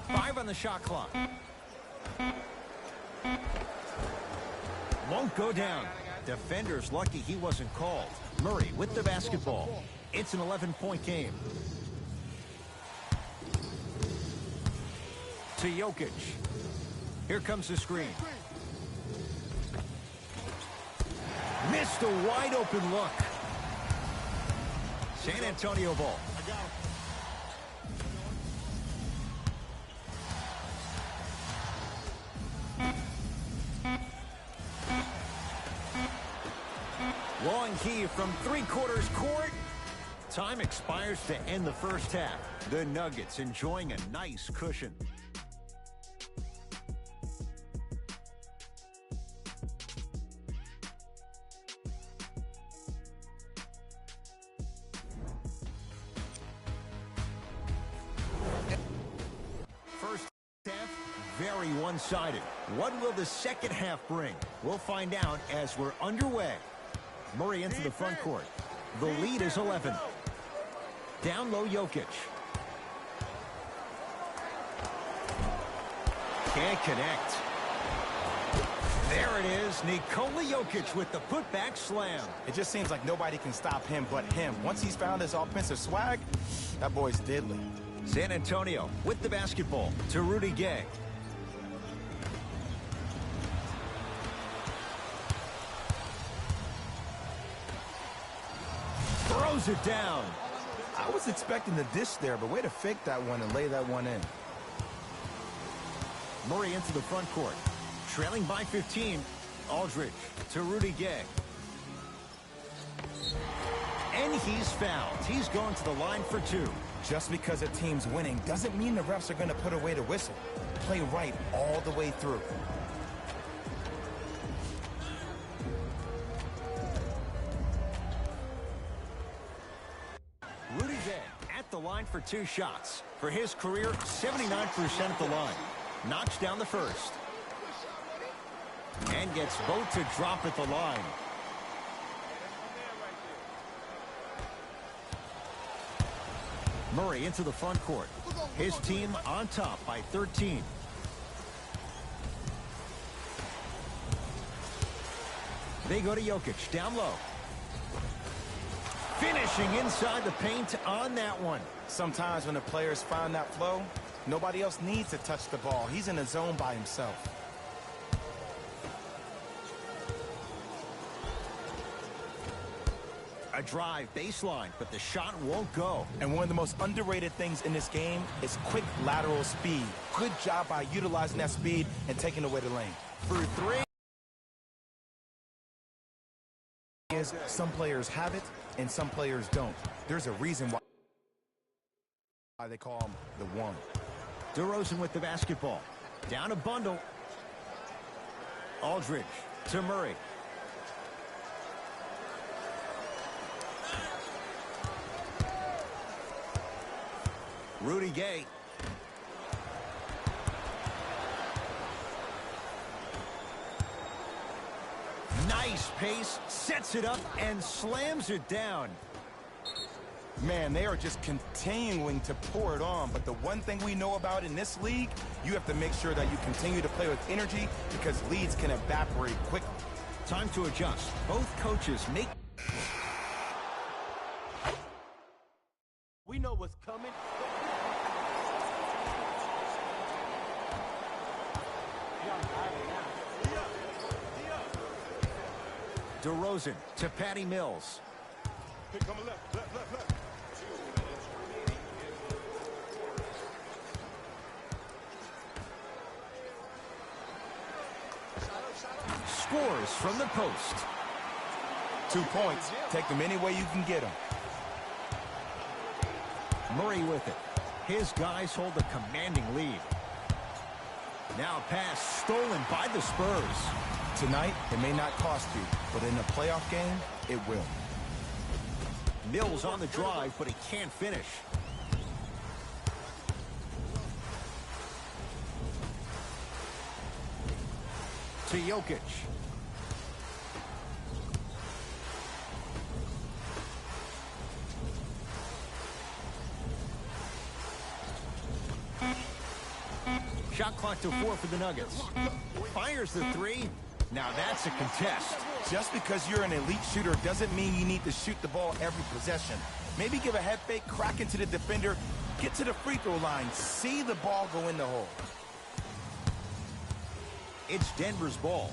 [SPEAKER 5] Five on the shot clock. Won't go down. Defender's lucky he wasn't called. Murray with the basketball. It's an 11-point game. To Jokic. Here comes the screen. Missed a wide open look. San Antonio ball. Long key from three-quarters court. Time expires to end the first half. The Nuggets enjoying a nice cushion. First half, very one-sided. What will the second half bring? We'll find out as we're underway. Murray into the front court. The lead is 11. Down low, Jokic. Can't connect. There it is. Nikola Jokic with the putback slam.
[SPEAKER 6] It just seems like nobody can stop him but him. Once he's found his offensive swag, that boy's deadly.
[SPEAKER 5] San Antonio with the basketball to Rudy Gay. Throws it down.
[SPEAKER 6] I was expecting the dish there, but way to fake that one and lay that one in.
[SPEAKER 5] Murray into the front court. Trailing by 15. Aldridge to Rudy Gay. And he's fouled. He's going to the line for two.
[SPEAKER 6] Just because a team's winning doesn't mean the refs are going to put away the whistle. Play right all the way through.
[SPEAKER 5] Rudy Gay at the line for two shots. For his career, 79% at the line. Knocks down the first. And gets both to drop at the line. Murray into the front court. His team on top by 13. They go to Jokic, down low. Finishing inside the paint on that one.
[SPEAKER 6] Sometimes when the players find that flow, nobody else needs to touch the ball. He's in a zone by himself.
[SPEAKER 5] A drive baseline, but the shot won't go.
[SPEAKER 6] And one of the most underrated things in this game is quick lateral speed. Good job by utilizing that speed and taking away the lane.
[SPEAKER 5] For three.
[SPEAKER 6] Some players have it and some players don't. There's a reason why they call him the one.
[SPEAKER 5] DeRozan with the basketball. Down a bundle. Aldridge to Murray. Rudy Gay. Nice pace, sets it up and slams it down.
[SPEAKER 6] Man, they are just continuing to pour it on. But the one thing we know about in this league, you have to make sure that you continue to play with energy because leads can evaporate quickly.
[SPEAKER 5] Time to adjust. Both coaches make...
[SPEAKER 4] We know what's coming.
[SPEAKER 5] DeRozan to Patty Mills.
[SPEAKER 12] Left.
[SPEAKER 5] Scores from the post.
[SPEAKER 6] 2 points. Take them any way you can get them.
[SPEAKER 5] Murray with it. His guys hold a commanding lead. Now pass stolen by the Spurs.
[SPEAKER 6] Tonight, it may not cost you, but in a playoff game, it will.
[SPEAKER 5] Mills on the drive, but he can't finish. To Jokic. Shot clock to 4 for the Nuggets. Fires the three. Now that's a contest.
[SPEAKER 6] Just because you're an elite shooter doesn't mean you need to shoot the ball every possession. Maybe give a head fake, crack into the defender, get to the free throw line, see the ball go in the hole.
[SPEAKER 5] It's Denver's ball.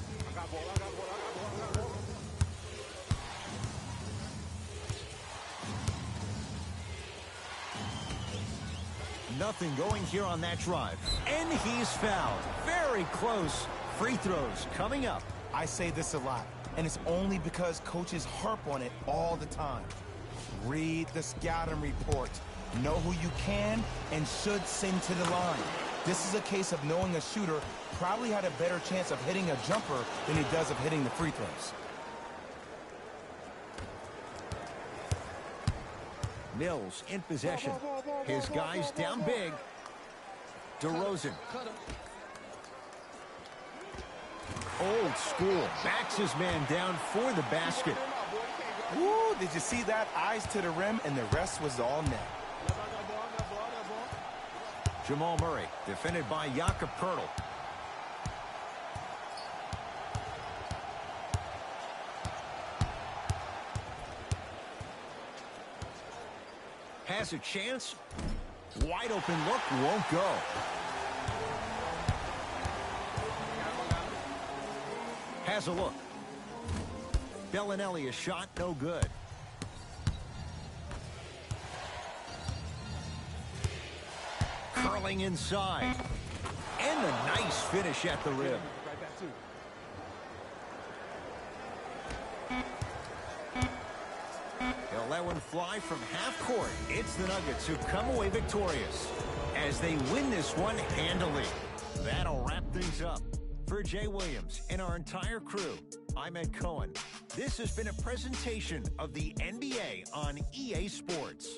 [SPEAKER 5] Nothing going here on that drive. And he's fouled. Very close. Free throws coming up.
[SPEAKER 6] I say this a lot, and it's only because coaches harp on it all the time. Read the scouting report. Know who you can and should send to the line. This is a case of knowing a shooter probably had a better chance of hitting a jumper than he does of hitting the free throws.
[SPEAKER 5] Mills in possession. His guys down big. DeRozan. Old school. Backs his man down for the basket.
[SPEAKER 6] Woo, did you see that? Eyes to the rim, and the rest was all net.
[SPEAKER 5] Jamal Murray, defended by Jakob Poeltl. Has a chance. Wide open look, won't go. Has a look. Bellinelli, a shot, no good. Curling inside. And a nice finish at the rim. He'll let one fly from half court. It's the Nuggets who come away victorious as they win this one handily. That'll wrap things up. For Jay Williams and our entire crew, I'm Ed Cohen. This has been a presentation of the NBA on EA Sports.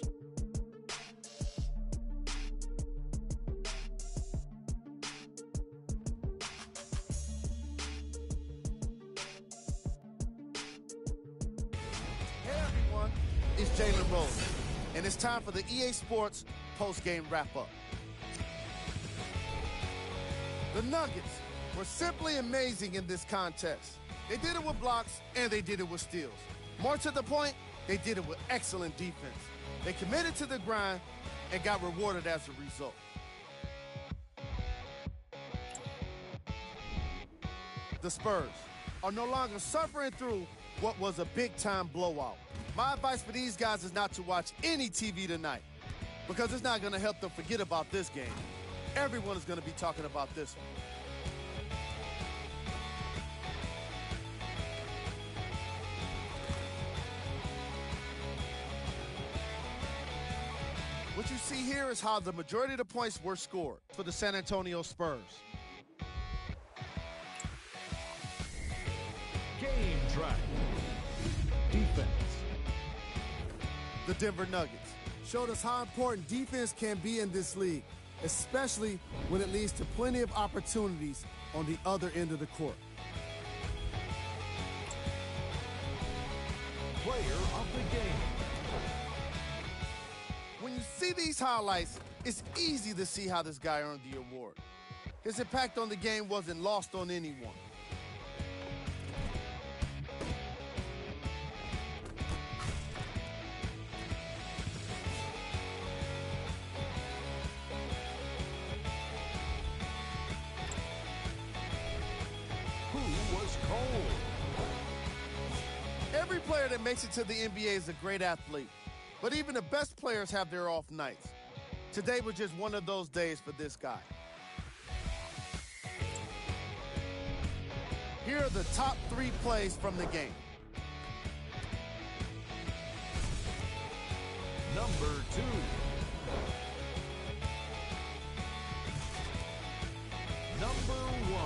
[SPEAKER 9] Hey everyone, it's Jalen Rose, and it's time for the EA Sports post-game wrap-up. The Nuggets were simply amazing in this contest. They did it with blocks, and they did it with steals. More to the point, they did it with excellent defense. They committed to the grind and got rewarded as a result. The Spurs are no longer suffering through what was a big-time blowout. My advice for these guys is not to watch any TV tonight, because it's not going to help them forget about this game. Everyone is going to be talking about this one. What you see here is how the majority of the points were scored for the San Antonio Spurs.
[SPEAKER 4] Game track. Defense.
[SPEAKER 9] The Denver Nuggets showed us how important defense can be in this league, especially when it leads to plenty of opportunities on the other end of the court.
[SPEAKER 4] Player of the game.
[SPEAKER 9] When you see these highlights, it's easy to see how this guy earned the award. His impact on the game wasn't lost on anyone.
[SPEAKER 4] Who was cold?
[SPEAKER 9] Every player that makes it to the NBA is a great athlete. But even the best players have their off nights. Today was just one of those days for this guy. Here are the top 3 plays from the game.
[SPEAKER 4] Number 2. Number 1.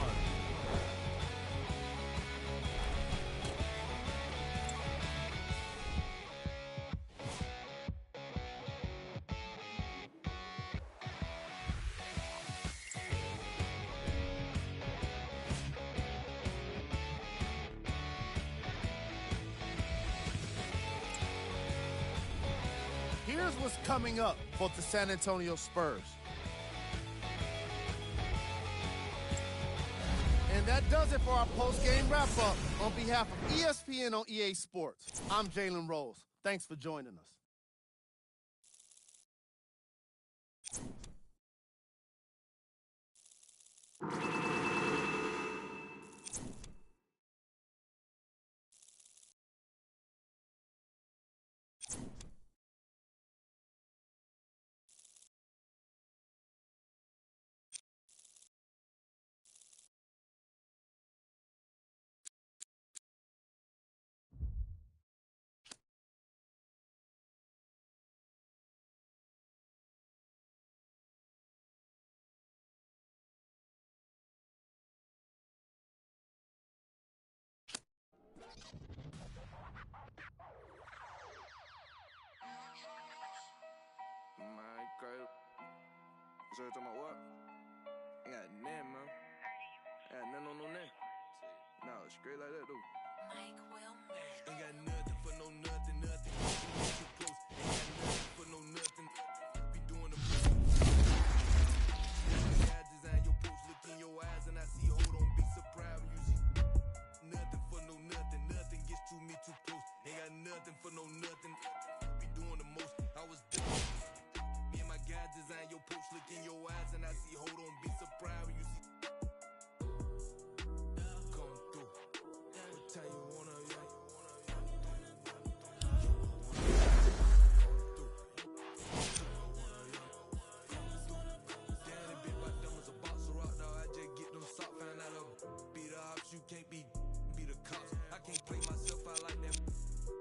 [SPEAKER 9] Here's what's coming up for the San Antonio Spurs. And that does it for our post-game wrap-up. On behalf of ESPN on EA Sports, I'm Jalen Rose. Thanks for joining us.
[SPEAKER 3] My girl. So you talking about what? I got name, man. I got nothing on no name. No, it's straight like that, though. Mike Wilmer. Ain't got nothing for no nothing, nothing. Too close. Ain't got nothing for no nothing. Be doing the most. I design your post, look in your eyes, and I see, hold on, be surprised when you see nothing for no nothing. Nothing gets to me too close. Ain't got nothing for no nothing. Be doing the most. I was done. Me and my guy design your post, look in your eyes, and I see, hold on, be surprised when you see. Come through. What time you wanna, you can't be the cops. I can't play myself out like that.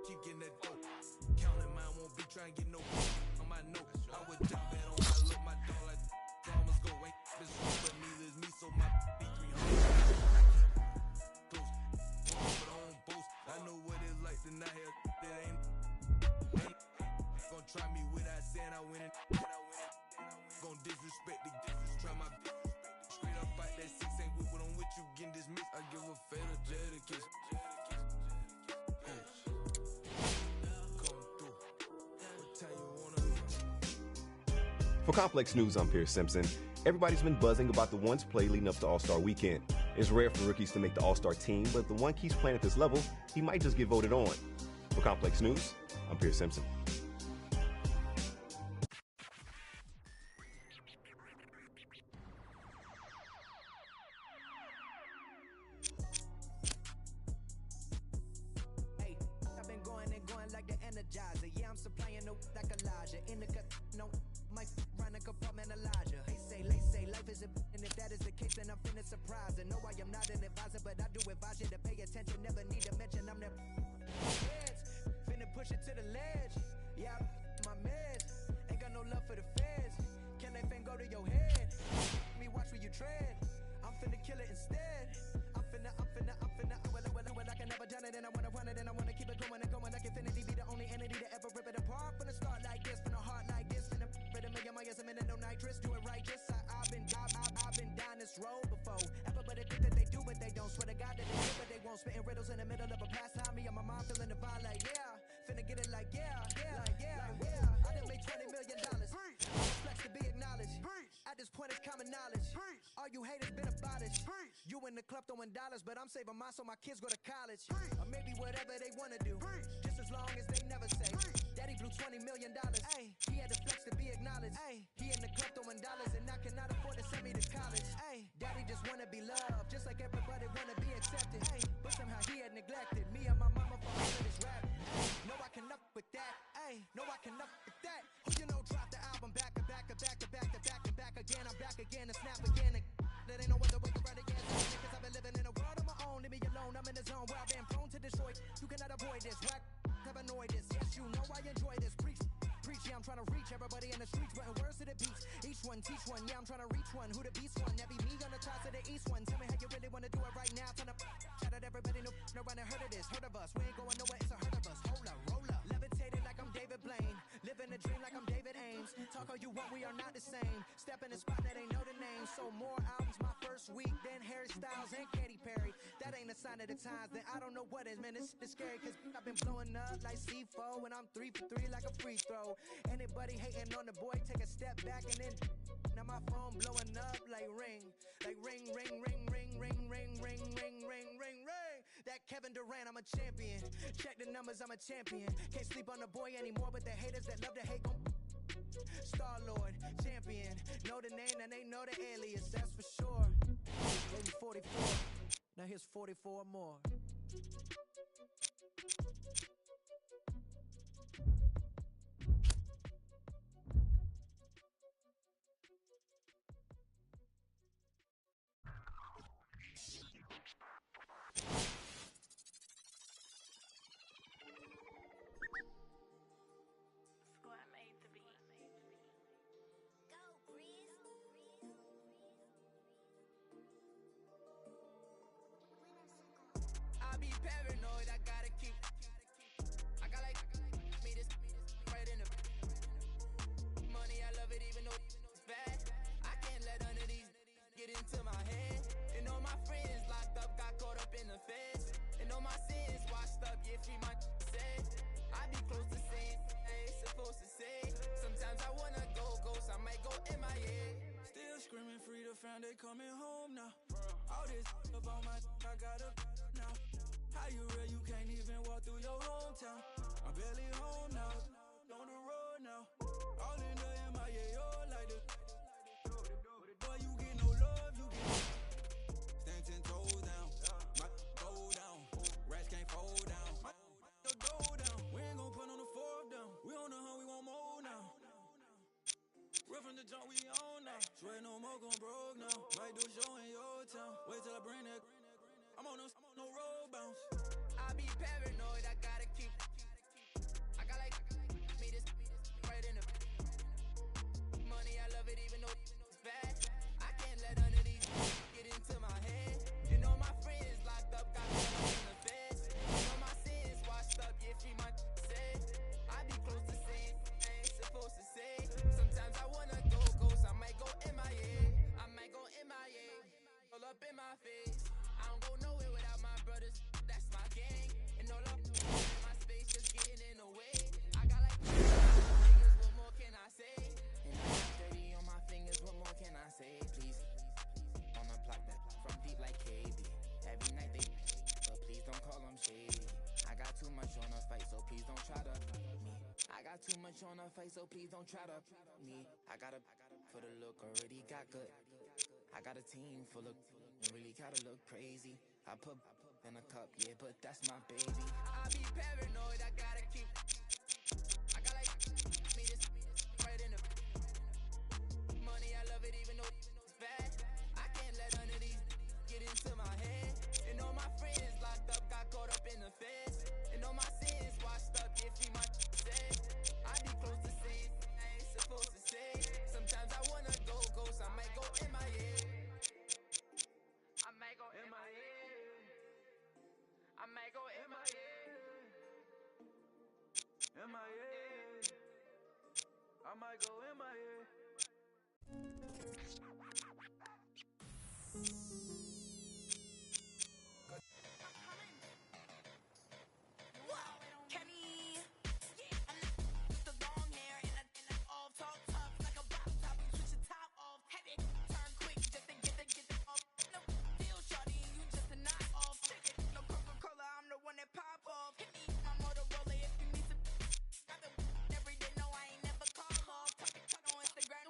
[SPEAKER 3] Keep getting that dope. Counting mine, won't be trying to get no on my note. I would jump in on my look, my dog like dramas go. Ain't this but neither is me, so my B300. Close, but I won't boast. I know what it's like to not have that ain't gonna try me without saying I win it. Gonna disrespect the try my straight up fight that 6 ain't with what I'm with you getting dismissed. I give a fatal dedication.
[SPEAKER 14] For Complex News, I'm Pierce Simpson. Everybody's been buzzing about the One's play leading up to All-Star Weekend. It's rare for rookies to make the All-Star team, but if the one keeps playing at this level, he might just get voted on. For Complex News, I'm Pierce Simpson.
[SPEAKER 1] But I'm saving mine so my kids go to college. Or maybe whatever they want to do. Just as long as they never say, Daddy blew $20 million. Ay, he had the flex to be acknowledged. Ay, he in the club throwing dollars and I cannot afford to send me to college. Ay, Daddy just want to be loved, just like everybody want to be accepted. Ay, but somehow he had neglected me and my mama for all of this rap. Ay, no, I can up with that. Ay, no, I can up with that. Who you know drop the album back to back to back to back to back and back again. I'm back again and snap again. There ain't no other way to write again. Cause I've been living in a world of my own. Leave me alone, I'm in the zone where I've been prone to destroy. You cannot avoid this, whack have annoyed this. Yes, you know I enjoy this. Preach, yeah, I'm trying to reach everybody in the streets, putting words to the beats. Each one, teach one, yeah, I'm trying to reach one. Who the beast one? That be me on the top to the east one. Tell me how you really want to do it right now. Trying to shout out everybody, no around and heard of this, heard of us. We ain't going nowhere, it's a herd of us. Hold up, roll up. Levitating like I'm David Blaine. Living a dream like I'm David Ames.
[SPEAKER 15] games. Talk all you want, we are not the same. Step in the spot that ain't know the name. So more albums my first week than Harry Styles and Katy Perry. That ain't a sign of the times, then I don't know what is. Man, it's scary, cause I've been blowing up like C4, and I'm 3 for 3 like a free throw. Anybody hating on the boy, take a step back and then now my phone blowing up like ring, ring, ring, ring, ring, ring, ring, ring, ring, ring, ring, ring. That Kevin Durant, I'm a champion. Check the numbers, I'm a champion. Can't sleep on the boy anymore, but the haters that love to hate gon' Star-Lord, champion. Know the name and they know the alias, that's for sure. Maybe 44. Now here's 44 more.
[SPEAKER 13] I be paranoid, I gotta keep. I got like me this right in the money. I love it even though it's bad. I can't let none of these get into my head. And all my friends locked up, got caught up in the feds. And all my sins washed up, yeah, free my said. I be close to saying I ain't supposed to say. Sometimes I wanna go ghost, I might go MIA.
[SPEAKER 3] Still screaming free to find they coming home now. All this up on my I got up now. How you real, you can't even walk through your hometown. I'm barely home now, on the road now. All in the MIA, all like the boy, you get no love, you get stand 10 toes down. My go down, rats can't fold down. My go down, we ain't gon' put on the fourth down. We on the hunt, we want more now. Real from the jump, we on now. Swear no more gon' broke now. Might do a show in your town. Wait till I bring that. I'm on no road bounce.
[SPEAKER 13] I be paranoid, I gotta keep. I got like me this right in the money. I love it even though it's bad. I can't let none of these get into my head. And all my friends locked up, got caught up in the feds. And all my sins washed up, yeah, free my said. I be close to saying I ain't supposed to say. Sometimes I wanna go ghost, I might go MIA. I might go MIA, all up in my face. I don't go nowhere without my brothers, that's my gang. And all up in my space just getting in the way. I got like niggas, what more can I say? And I got 30 on my fingers, what more can I say? Please, on the block that from deep like KB. Every night they, but please don't call them shady. I got too much on the fight, so please don't try to me. I got too much on the fight, so please don't try to me. I got a for the look, already got good. I got a team full of really gotta look crazy. I put in a cup, yeah, but that's my baby. I be paranoid, I gotta keep. I got like me this right in the money. I love it even though it's bad. I can't let none of these get into my head. And all my friends locked up, got caught up in the feds. And all my sins washed up, yeah, free my said. I be close to saying I ain't supposed to say. Sometimes I wanna go ghost, I might go MIA. I might go MIA. I might go MIA.
[SPEAKER 3] MIA. I might go MIA.
[SPEAKER 13] Kenny, the long hair and I all talk tough like a bop top. You switch the top off, heavy, turn quick just to get it off. No deal, shawty, you just a knock off. No Coca-Cola, I'm the one that pop off. Hit me my Motorola if you need some. Got the every day, no, I ain't never call off. Talk on Instagram,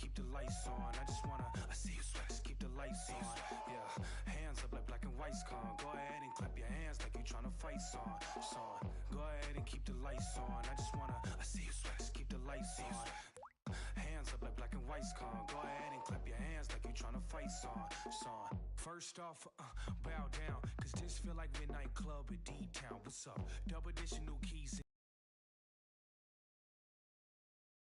[SPEAKER 16] keep the lights on. I just wanna see you sweat, just keep the lights on. Yeah, hands up like black and white's con. Go ahead and clap your hands like you tryna fight son. Go ahead and keep the lights on. I just wanna see you sweat, just keep the lights on. Hands up like black and white's con. Go ahead and clap your hands like you tryna fight son. First off, bow down, cause this feel like Midnight Club at D-Town. What's up? Double addition, new keys in.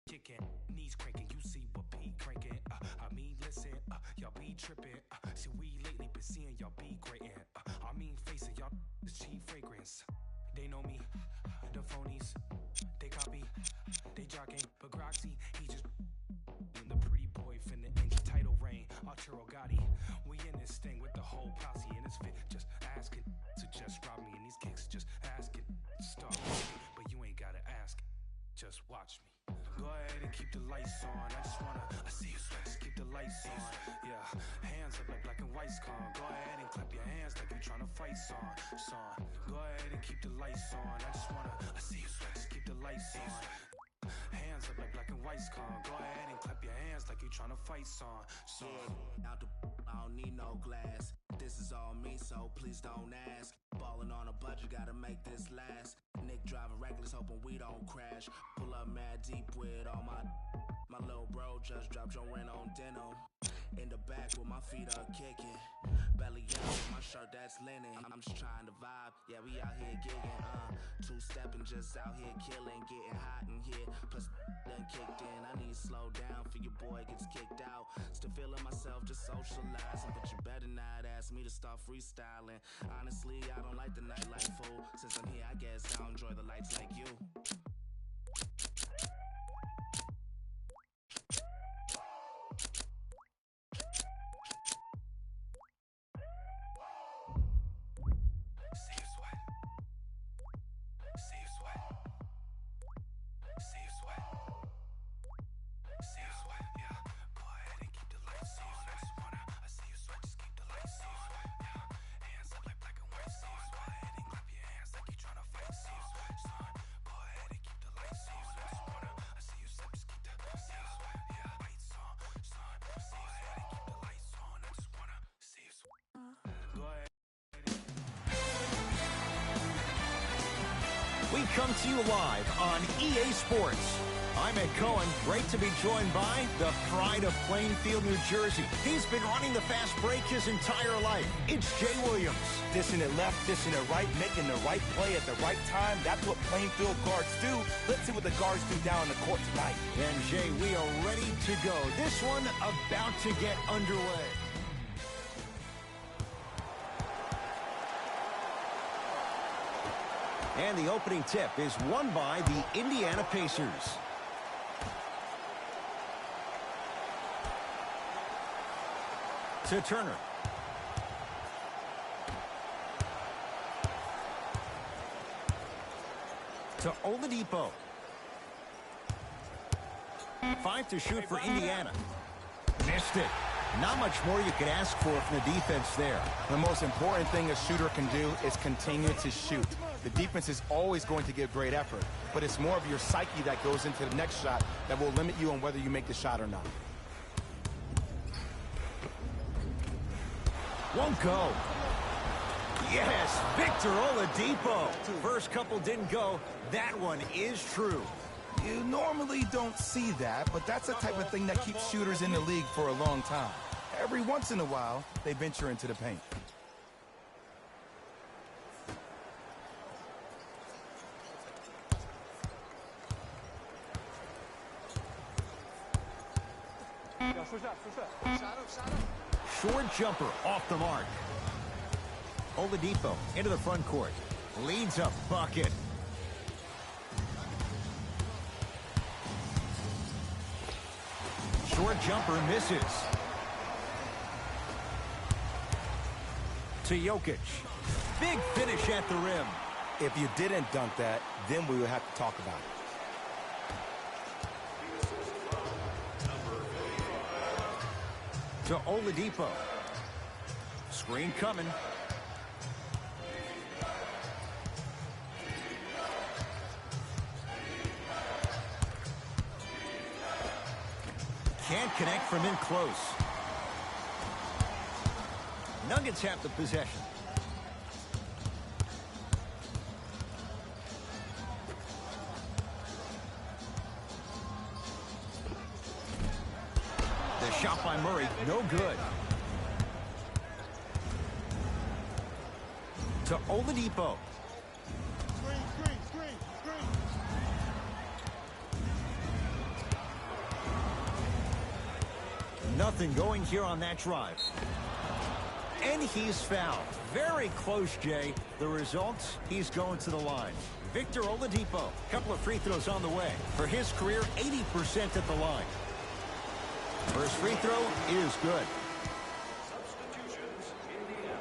[SPEAKER 16] Kicking, knees cranking, you see what P cranking. I mean, listen, y'all be tripping. See, we lately been seeing y'all be grating. I mean, facing y'all is cheap fragrance. They know me, the phonies, they copy, they jocking. But Groxy, he just in the pretty boy finna end your title reign. Arturo Gotti, we in this thing with the whole posse, and it's fit just asking to just rob me, and these kicks just asking to start with me. But you ain't gotta ask, just watch me. Go ahead and keep the lights on. I just wanna see you sweat, just keep the lights on. Yeah, hands up like black and white's con. Go ahead and clap your hands like you tryna fight son. Go ahead and keep the lights on. I just wanna see you sweat, just keep the lights on. Hands up like black and white's con. Go ahead and clap your hands like you tryna fight son.
[SPEAKER 17] Out the I don't need no glass. This is all me, so please don't ask. Ballin' on a budget, gotta make this last. Nick driving reckless, hoping we don't crash. Pull up mad deep with all my little bro just dropped your rent on denim. In the back with my feet up kicking. Belly out, my shirt that's linen. I'm just trying to vibe, yeah, we out here gigging. Two-stepping, just out here killing. Getting hot in here, plus done kicked in. I need to slow down for your boy gets kicked out. Still feeling myself, just socializing. But you better not ask me to start freestyling. Honestly, I don't like the nightlife, fool. Since I'm here, I guess I don't enjoy the lights like you.
[SPEAKER 5] We come to you live on EA Sports. I'm Ed Cohen. Great to be joined by the pride of Plainfield, New Jersey. He's been running the fast break his entire life. It's Jay Williams.
[SPEAKER 6] Dishing it left, dishing it right, making the right play at the right time. That's what Plainfield guards do. Let's see what the guards do down the court tonight.
[SPEAKER 5] And Jay, we are ready to go. This one about to get underway. And the opening tip is won by the Indiana Pacers. To Turner. To Oladipo. 5 to shoot for Indiana. Missed it. Not much more you can ask for from the defense there.
[SPEAKER 6] The most important thing a shooter can do is continue to shoot. The defense is always going to give great effort, but it's more of your psyche that goes into the next shot that will limit you on whether you make the shot or not.
[SPEAKER 5] Won't go. Yes, Victor Oladipo. First couple didn't go. That one is true.
[SPEAKER 6] You normally don't see that, but that's the type of thing that keeps shooters in the league for a long time. Every once in a while, they venture into the paint.
[SPEAKER 5] Short jumper off the mark. Oladipo into the front court. Leads a bucket. Short jumper misses. To Jokic. Big finish at the rim.
[SPEAKER 6] If you didn't dunk that, then we would have to talk about it.
[SPEAKER 5] To Oladipo. Screen coming. Can't connect from in close. Nuggets have the possession. The shot by Murray, no good. To Oladipo. Nothing going here on that drive. And he's fouled. Very close, Jay. The result, he's going to the line. Victor Oladipo, couple of free throws on the way. For his career, 80% at the line. First free throw is good.
[SPEAKER 10] Substitutions, Indiana.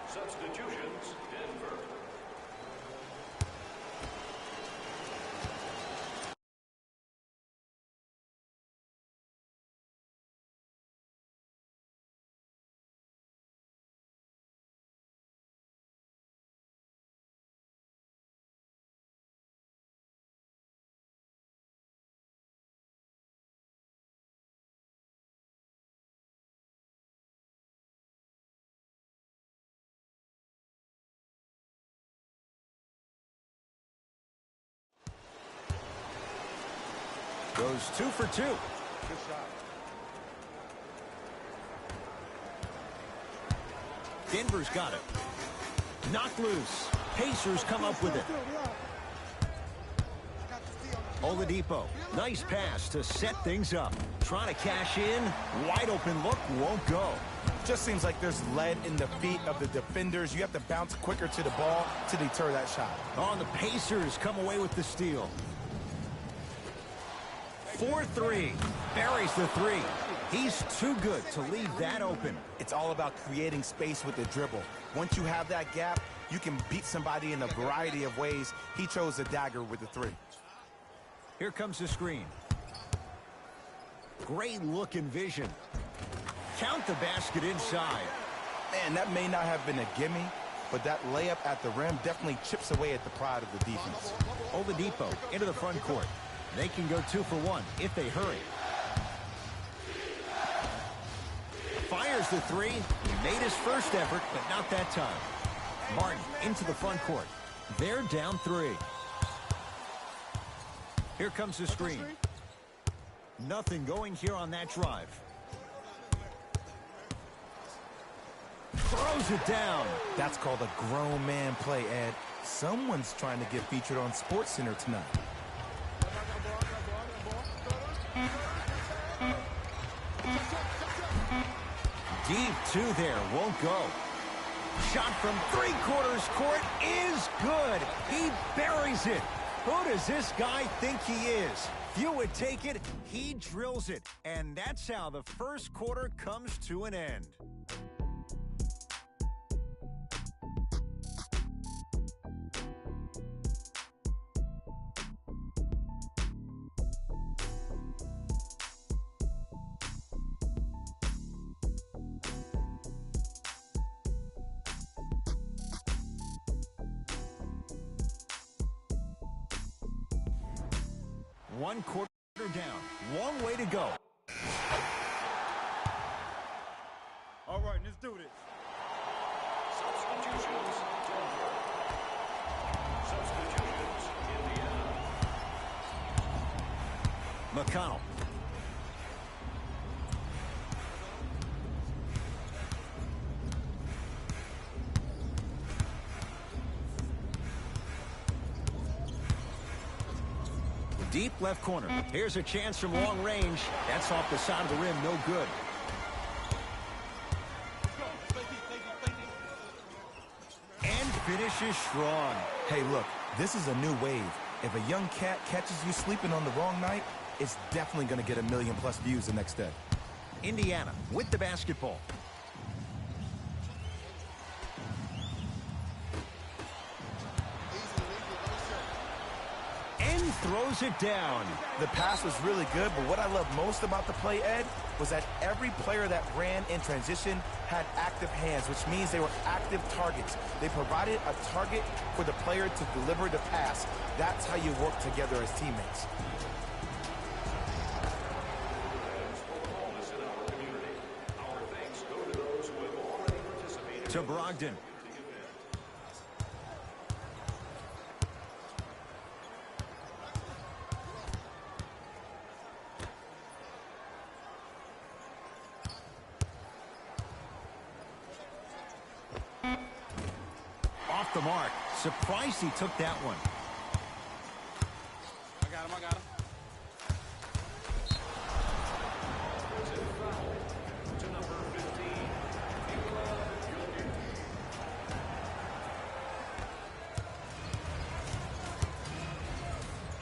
[SPEAKER 10] Substitutions, Denver.
[SPEAKER 5] Goes 2 for 2.
[SPEAKER 8] Good shot.
[SPEAKER 5] Denver's got it. Knocked loose. Pacers come up with it. Oladipo. Nice pass to set things up. Trying to cash in. Wide open look. Won't go.
[SPEAKER 6] Just seems like there's lead in the feet of the defenders. You have to bounce quicker to the ball to deter that shot.
[SPEAKER 5] On the Pacers come away with the steal. 4-3. Buries the three. He's too good to leave that open.
[SPEAKER 6] It's all about creating space with the dribble. Once you have that gap, you can beat somebody in a variety of ways. He chose a dagger with the three.
[SPEAKER 5] Here comes the screen. Great look and vision. Count the basket inside.
[SPEAKER 6] Man, that may not have been a gimme, but that layup at the rim definitely chips away at the pride of the defense.
[SPEAKER 5] Oladipo into the front court. They can go 2 for 1 if they hurry. Fires the three. He made his first effort, but not that time. Martin into the front court. They're down 3. Here comes the screen. Nothing going here on that drive. Throws it down.
[SPEAKER 6] That's called a grown man play, Ed. Someone's trying to get featured on SportsCenter tonight.
[SPEAKER 5] Deep 2 there, won't go. Shot from 3/4 court is good. He buries it. Who does this guy think he is? Few would take it, he drills it. And that's how the first quarter comes to an end. One quarter down. Long way to go.
[SPEAKER 8] All right, let's do this.
[SPEAKER 10] Substitutions, Denver. Substitutions, Indiana.
[SPEAKER 5] McConnell. Deep left corner. Here's a chance from long range. That's off the side of the rim. No good. And finishes strong.
[SPEAKER 6] Hey, look, this is a new wave. If a young cat catches you sleeping on the wrong night, it's definitely going to get 1 million+ views the next day.
[SPEAKER 5] Indiana with the basketball. Throws it down.
[SPEAKER 6] The pass was really good, but what I love most about the play, Ed, was that every player that ran in transition had active hands, which means they were active targets. They provided a target for the player to deliver the pass. That's how you work together as teammates.
[SPEAKER 5] to Brogdon. Off the mark. Surprised he took that one.
[SPEAKER 8] I got him.
[SPEAKER 10] To number 15,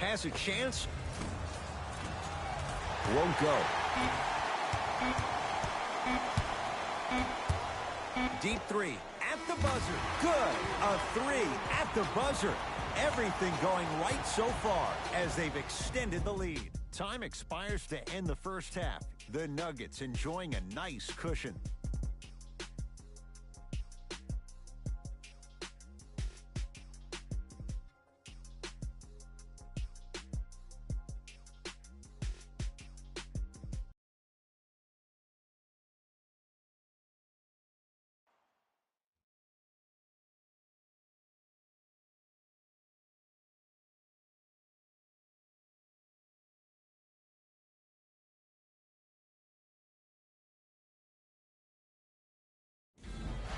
[SPEAKER 5] Has a chance. Won't go. Deep three at the buzzer. Good. A three at the buzzer. Everything going right so far as they've extended the lead. Time expires to end the first half. The Nuggets enjoying a nice cushion.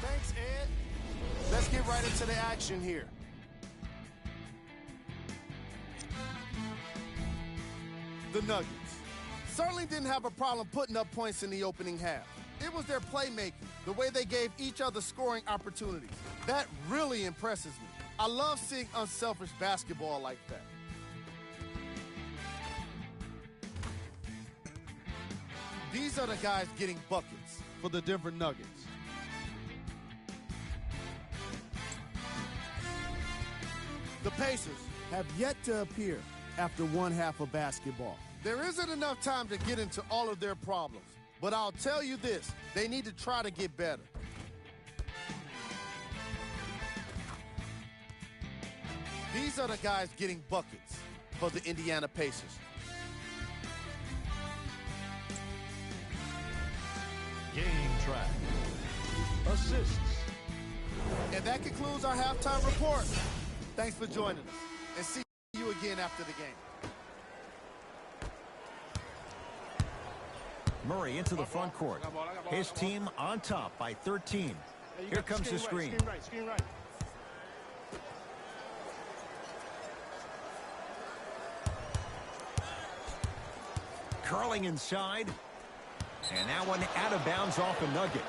[SPEAKER 9] Thanks, Ed. Let's get right into the action here. The Nuggets certainly didn't have a problem putting up points in the opening half. It was their playmaking, the way they gave each other scoring opportunities. That really impresses me. I love seeing unselfish basketball like that. These are the guys getting buckets for the Denver Nuggets. The Pacers have yet to appear after one half of basketball. There isn't enough time to get into all of their problems, but I'll tell you this, they need to try to get better. These are the guys getting buckets for the Indiana Pacers.
[SPEAKER 10] game track. Assists.
[SPEAKER 9] And that concludes our halftime report. Thanks for joining us, and see you again after the game.
[SPEAKER 5] Murray into the front court. His team on top by 13. Here comes the screen.
[SPEAKER 8] Screen right.
[SPEAKER 5] Curling inside. And that one out of bounds off a Nugget.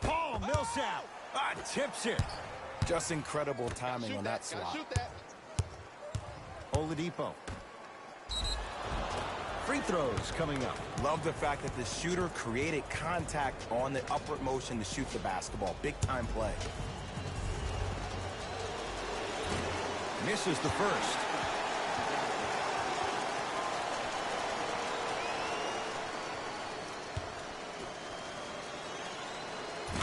[SPEAKER 5] Paul Millsap tips it.
[SPEAKER 6] Just incredible timing on that swap.
[SPEAKER 5] Oladipo. Free throws coming up.
[SPEAKER 6] Love the fact that the shooter created contact on the upward motion to shoot the basketball. Big time play.
[SPEAKER 5] Misses the first.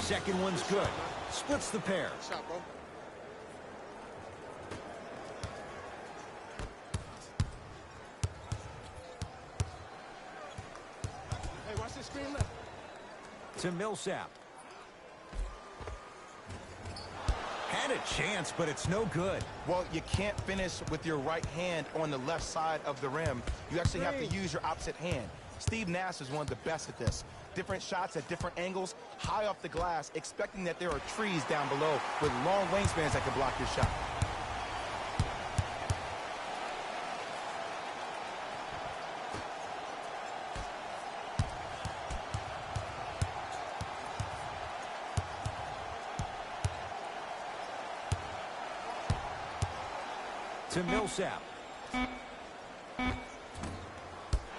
[SPEAKER 5] Second one's good. Splits the pair.
[SPEAKER 8] Shot, bro. Hey, watch this screen left.
[SPEAKER 5] To Millsap. Had a chance, but it's no good.
[SPEAKER 6] Well, you can't finish with your right hand on the left side of the rim. You actually have to use your opposite hand. Steve Nash is one of the best at this. Different shots at different angles, high off the glass, expecting that there are trees down below with long wingspans that can block your shot.
[SPEAKER 5] To Millsap.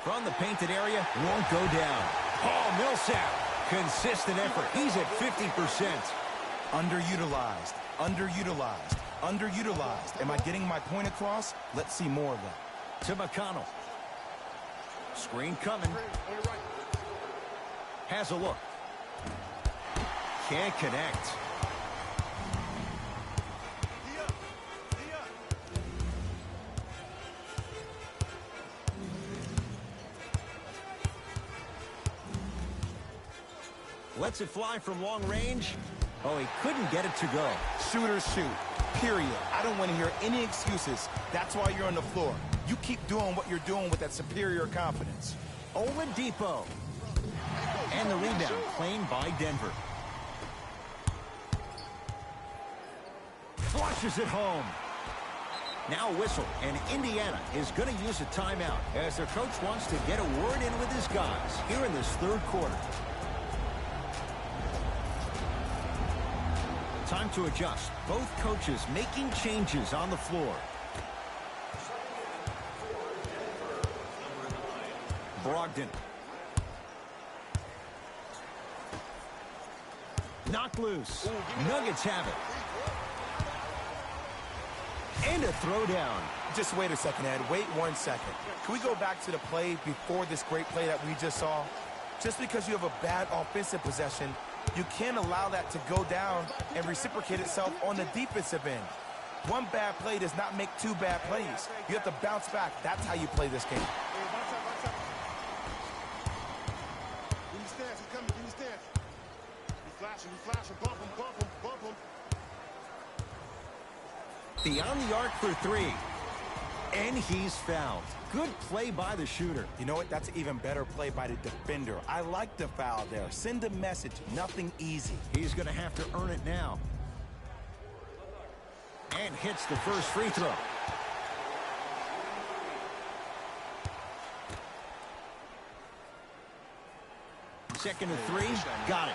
[SPEAKER 5] From the painted area, won't go down. Paul Millsap, consistent effort. He's at 50%.
[SPEAKER 6] Underutilized, underutilized, underutilized. Am I getting my point across? Let's see more of that.
[SPEAKER 5] To McConnell. Screen coming. Has a look. Can't connect. Lets it fly from long range. Oh, he couldn't get it to go.
[SPEAKER 6] Shooters shoot, period. I don't want to hear any excuses. That's why you're on the floor. You keep doing what you're doing with that superior confidence.
[SPEAKER 5] Oladipo. And the rebound claimed by Denver. Flushes it home. Now a whistle, and Indiana is going to use a timeout as their coach wants to get a word in with his guys here in this third quarter. Time to adjust. Both coaches making changes on the floor. Brogdon. Knocked loose. Nuggets have it. And a throwdown.
[SPEAKER 6] Just wait a second, Ed. Wait 1 second. Can we go back to the play before this great play that we just saw? Just because you have a bad offensive possession, you can't allow that to go down and reciprocate itself on the defensive end. One bad play does not make two bad plays. You have to bounce back. That's how you play this game.
[SPEAKER 12] Give me stance. He's coming. Give me stance. He's flashing. Bump him.
[SPEAKER 5] Beyond the arc for three. And he's fouled. Good play by the shooter.
[SPEAKER 6] You know what? That's an even better play by the defender. I like the foul there. Send a message. Nothing easy.
[SPEAKER 5] He's going to have to earn it now. And hits the first free throw. Second and three. Got it.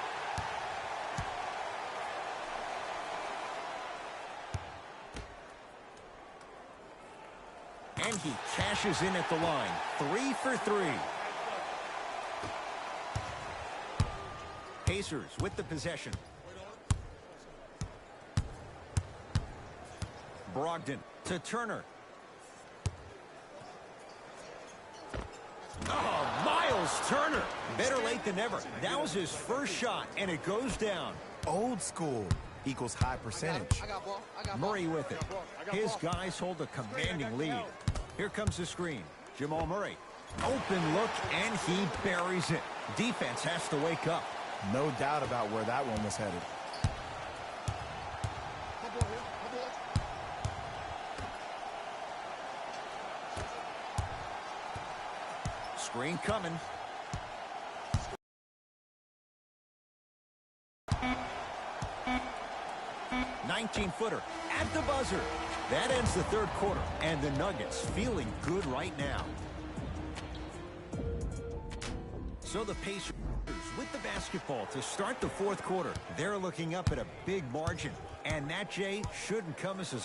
[SPEAKER 5] And he cashes in at the line. 3 for 3. Pacers with the possession. Brogdon to Turner. Oh, Miles Turner. Better late than never. That was his first shot, and it goes down.
[SPEAKER 6] Old school equals high percentage.
[SPEAKER 7] I got ball.
[SPEAKER 5] Murray with it. His guys hold a commanding lead. Here comes the screen. Jamal Murray. Open look, and he buries it. Defense has to wake up.
[SPEAKER 6] No doubt about where that one was headed.
[SPEAKER 5] Screen coming. "19-footer at the buzzer." That ends the third quarter, and the Nuggets feeling good right now. So the Pacers with the basketball to start the fourth quarter. They're looking up at a big margin, and that, Jay, shouldn't come as a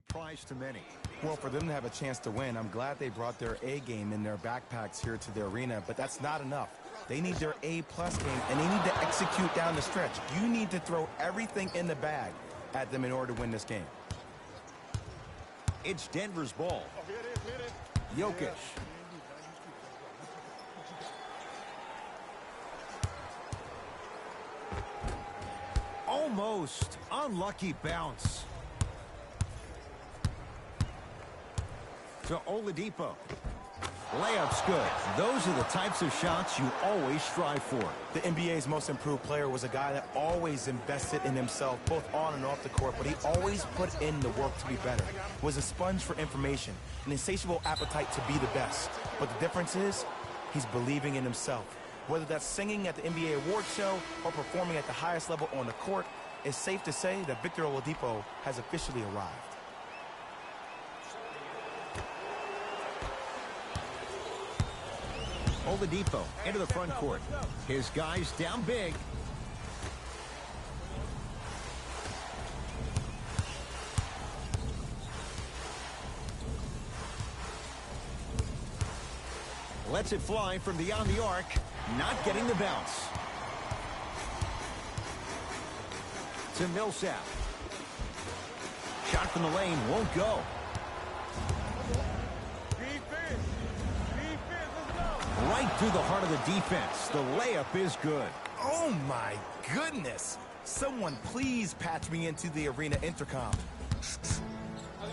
[SPEAKER 5] surprise to many.
[SPEAKER 6] Well, for them to have a chance to win, I'm glad they brought their A game in their backpacks here to the arena, but that's not enough. They need their A-plus game, and they need to execute down the stretch. You need to throw everything in the bag at them in order to win this game.
[SPEAKER 5] It's Denver's ball. Jokic. Almost. Unlucky bounce. To Oladipo. Layup's good. Those are the types of shots you always strive for.
[SPEAKER 6] The NBA's most improved player was a guy that always invested in himself, both on and off the court, but he always put in the work to be better. Was a sponge for information, an insatiable appetite to be the best. But the difference is, he's believing in himself. Whether that's singing at the NBA award show or performing at the highest level on the court, it's safe to say that Victor Oladipo has officially arrived.
[SPEAKER 5] Oladipo into the front court. His guys down big. Lets it fly from beyond the arc. Not getting the bounce. To Millsap. Shot from the lane won't go. Right through the heart of the defense. The layup is good.
[SPEAKER 6] Oh, my goodness. Someone please patch me into the arena intercom.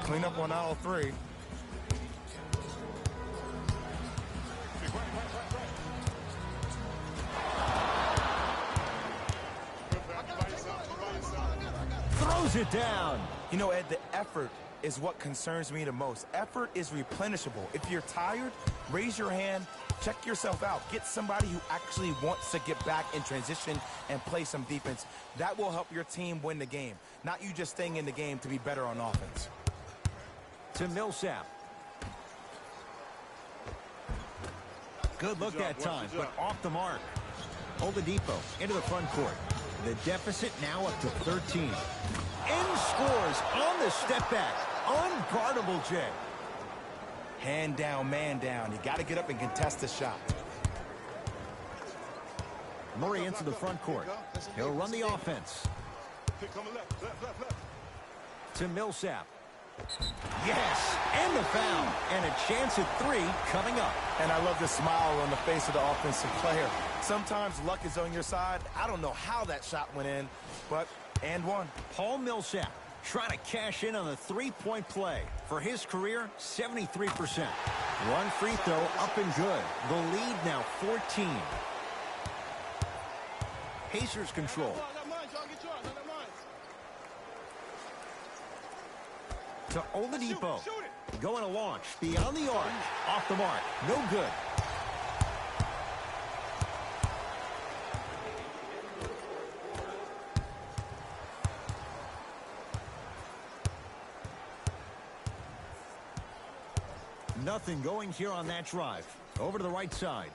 [SPEAKER 6] Clean up on aisle 3.
[SPEAKER 5] throws it down.
[SPEAKER 6] You know, Ed, the effort is what concerns me the most. Effort is replenishable. If you're tired, raise your hand, check yourself out. Get somebody who actually wants to get back in transition and play some defense. That will help your team win the game, not you just staying in the game to be better on offense.
[SPEAKER 5] To Millsap. Good look that time, but off the mark. Oladipo into the front court. The deficit now up to 13. And scores on the step back. Unguardable, Jay.
[SPEAKER 6] Hand down, man down. You got to get up and contest the shot.
[SPEAKER 5] Murray into the front court. He'll run the offense. To Millsap. Yes, and the foul. And a chance at 3 coming up.
[SPEAKER 6] And I love the smile on the face of the offensive player. Sometimes luck is on your side. I don't know how that shot went in, but and one.
[SPEAKER 5] Paul Millsap trying to cash in on the three-point play. For his career, 73%. One free throw up and good. The lead now 14. Pacers control. To Oladipo. Going to launch. Beyond the arc. Off the mark. No good. Nothing going here on that drive. Over to the right side.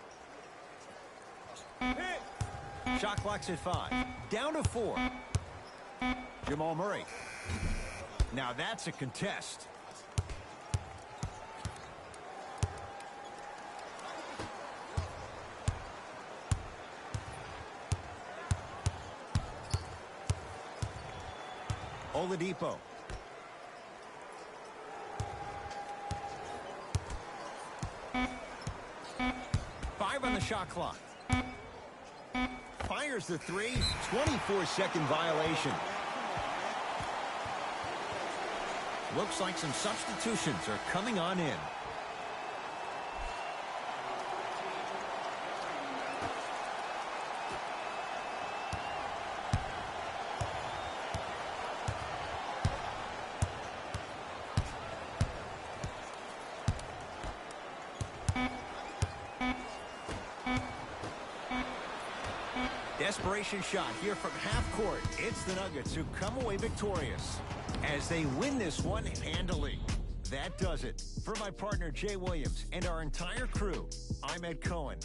[SPEAKER 5] Shot clock's at 5. Down to 4. Jamal Murray. Now that's a contest. Oladipo. On the shot clock. Fires the 3. 24-second violation. Looks like some substitutions are coming on in. Desperation shot here from half court. It's the Nuggets who come away victorious as they win this one handily. That does it. For my partner Jay Williams and our entire crew, I'm Ed Cohen.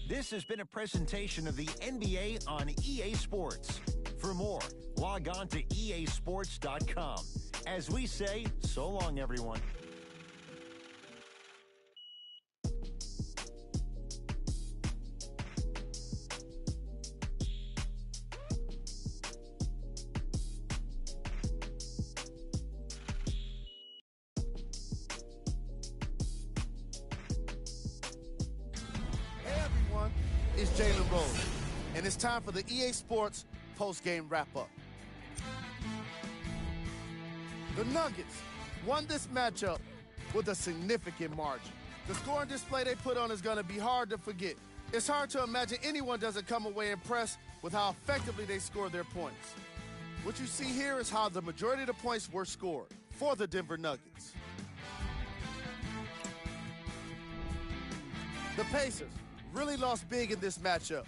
[SPEAKER 5] This has been a presentation of the NBA on EA Sports. For more, log on to easports.com. As we say, so long, everyone.
[SPEAKER 9] It's Jalen Rose, and it's time for the EA Sports post-game wrap-up. The Nuggets won this matchup with a significant margin. The scoring display they put on is going to be hard to forget. It's hard to imagine anyone doesn't come away impressed with how effectively they scored their points. What you see here is how the majority of the points were scored for the Denver Nuggets. The Pacers really lost big in this matchup,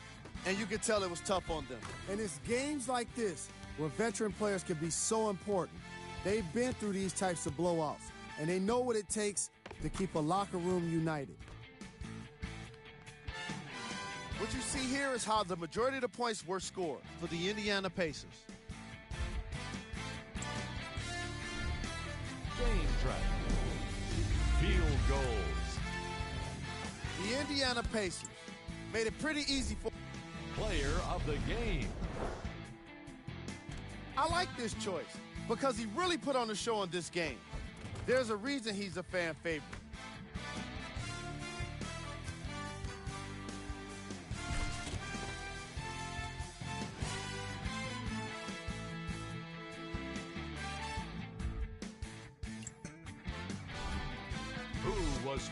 [SPEAKER 9] and you can tell it was tough on them.
[SPEAKER 18] And it's games like this where veteran players can be so important. They've been through these types of blowouts, and they know what it takes to keep a locker room united.
[SPEAKER 9] What you see here is how the majority of the points were scored for the Indiana Pacers.
[SPEAKER 10] Game track. Field goals.
[SPEAKER 9] The Indiana Pacers made it pretty easy for
[SPEAKER 10] player of the game.
[SPEAKER 9] I like this choice because he really put on a show in this game. There's a reason he's a fan favorite.
[SPEAKER 10] Who was...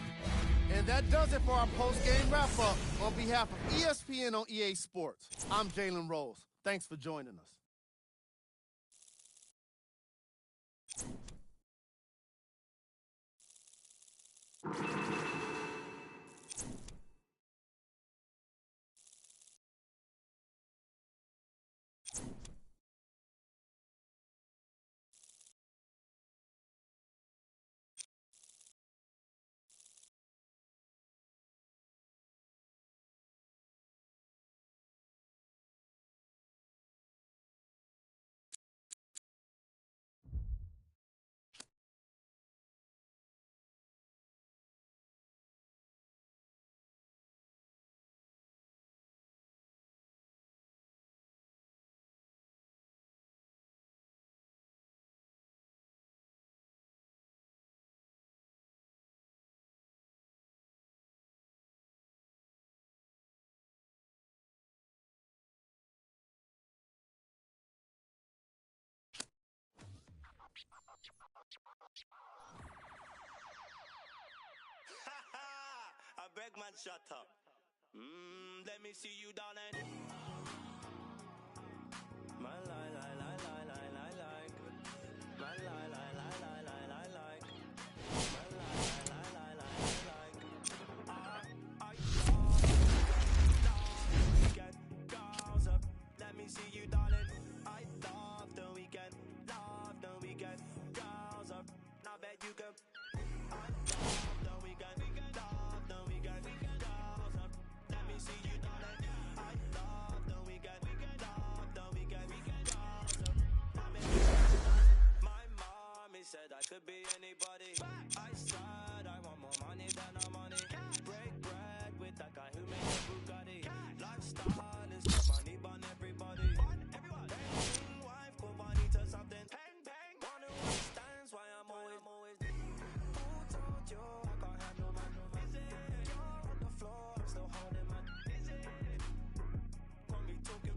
[SPEAKER 9] And that does it for our post-game wrap-up. On behalf of ESPN on EA Sports, I'm Jalen Rose. Thanks for joining us.
[SPEAKER 19] I beg man, shut up. Let me see you, darling. My lie, lie, lie, lie, lie, lie, like. My lie, lie, lie, lie, lie, lie, like. My lie, lie, lie, lie, lie, like. I love the weekend. Girls up. Let me see you, darling. I love the weekend. Love the weekend. Girls up. Now bet you can. I love the weekend. Love the weekend. Girls up. Let me see you, darling. I love the weekend. Love the weekend. Girls up. Now bet you can. My mommy said I could be anybody. I said I want more money than no money. Break bread with that guy who made a Bugatti. Lifestyle is the money bun everybody. Bang, wife, go money to something. Bang, bang. One who understands why I'm always. Who told you I can't handle my Is it? You're on the floor, I'm still holding my Is it? Want me talking.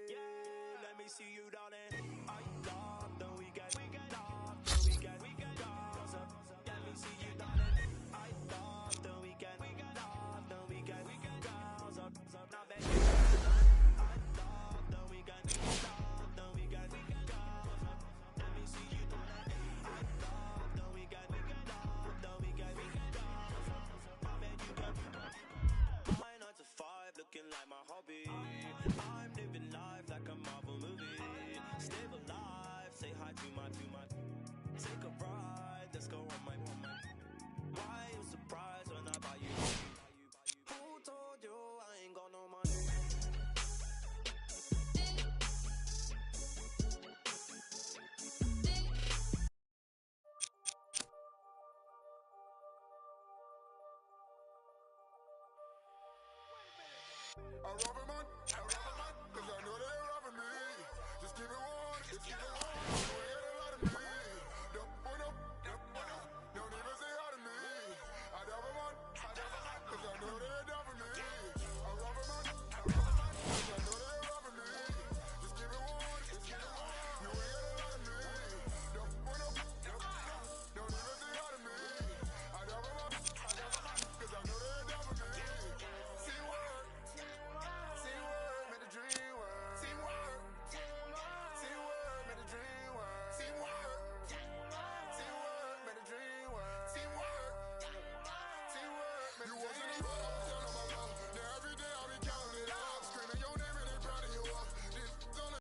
[SPEAKER 19] Yeah, let me see you, darling. I love the weekend. Love the weekend. Girls up. Let me see you, darling. I love the weekend. Love the weekend. Girls up. Now bet you. I love the weekend. Love the weekend. Girls up. Let me see you, darling. I love the weekend. Love the weekend. Girls up. Now bet you can. My 9 to 5 looking like my hobby. I'm living life like a Marvel movie. Stay alive, say hi to my. Take a ride, let's go on my. Why you surprised when I buy you? Who told you I ain't got no money?
[SPEAKER 12] I rob a man, cause I know they're robbing me. Just keep it 1, just keep it 1.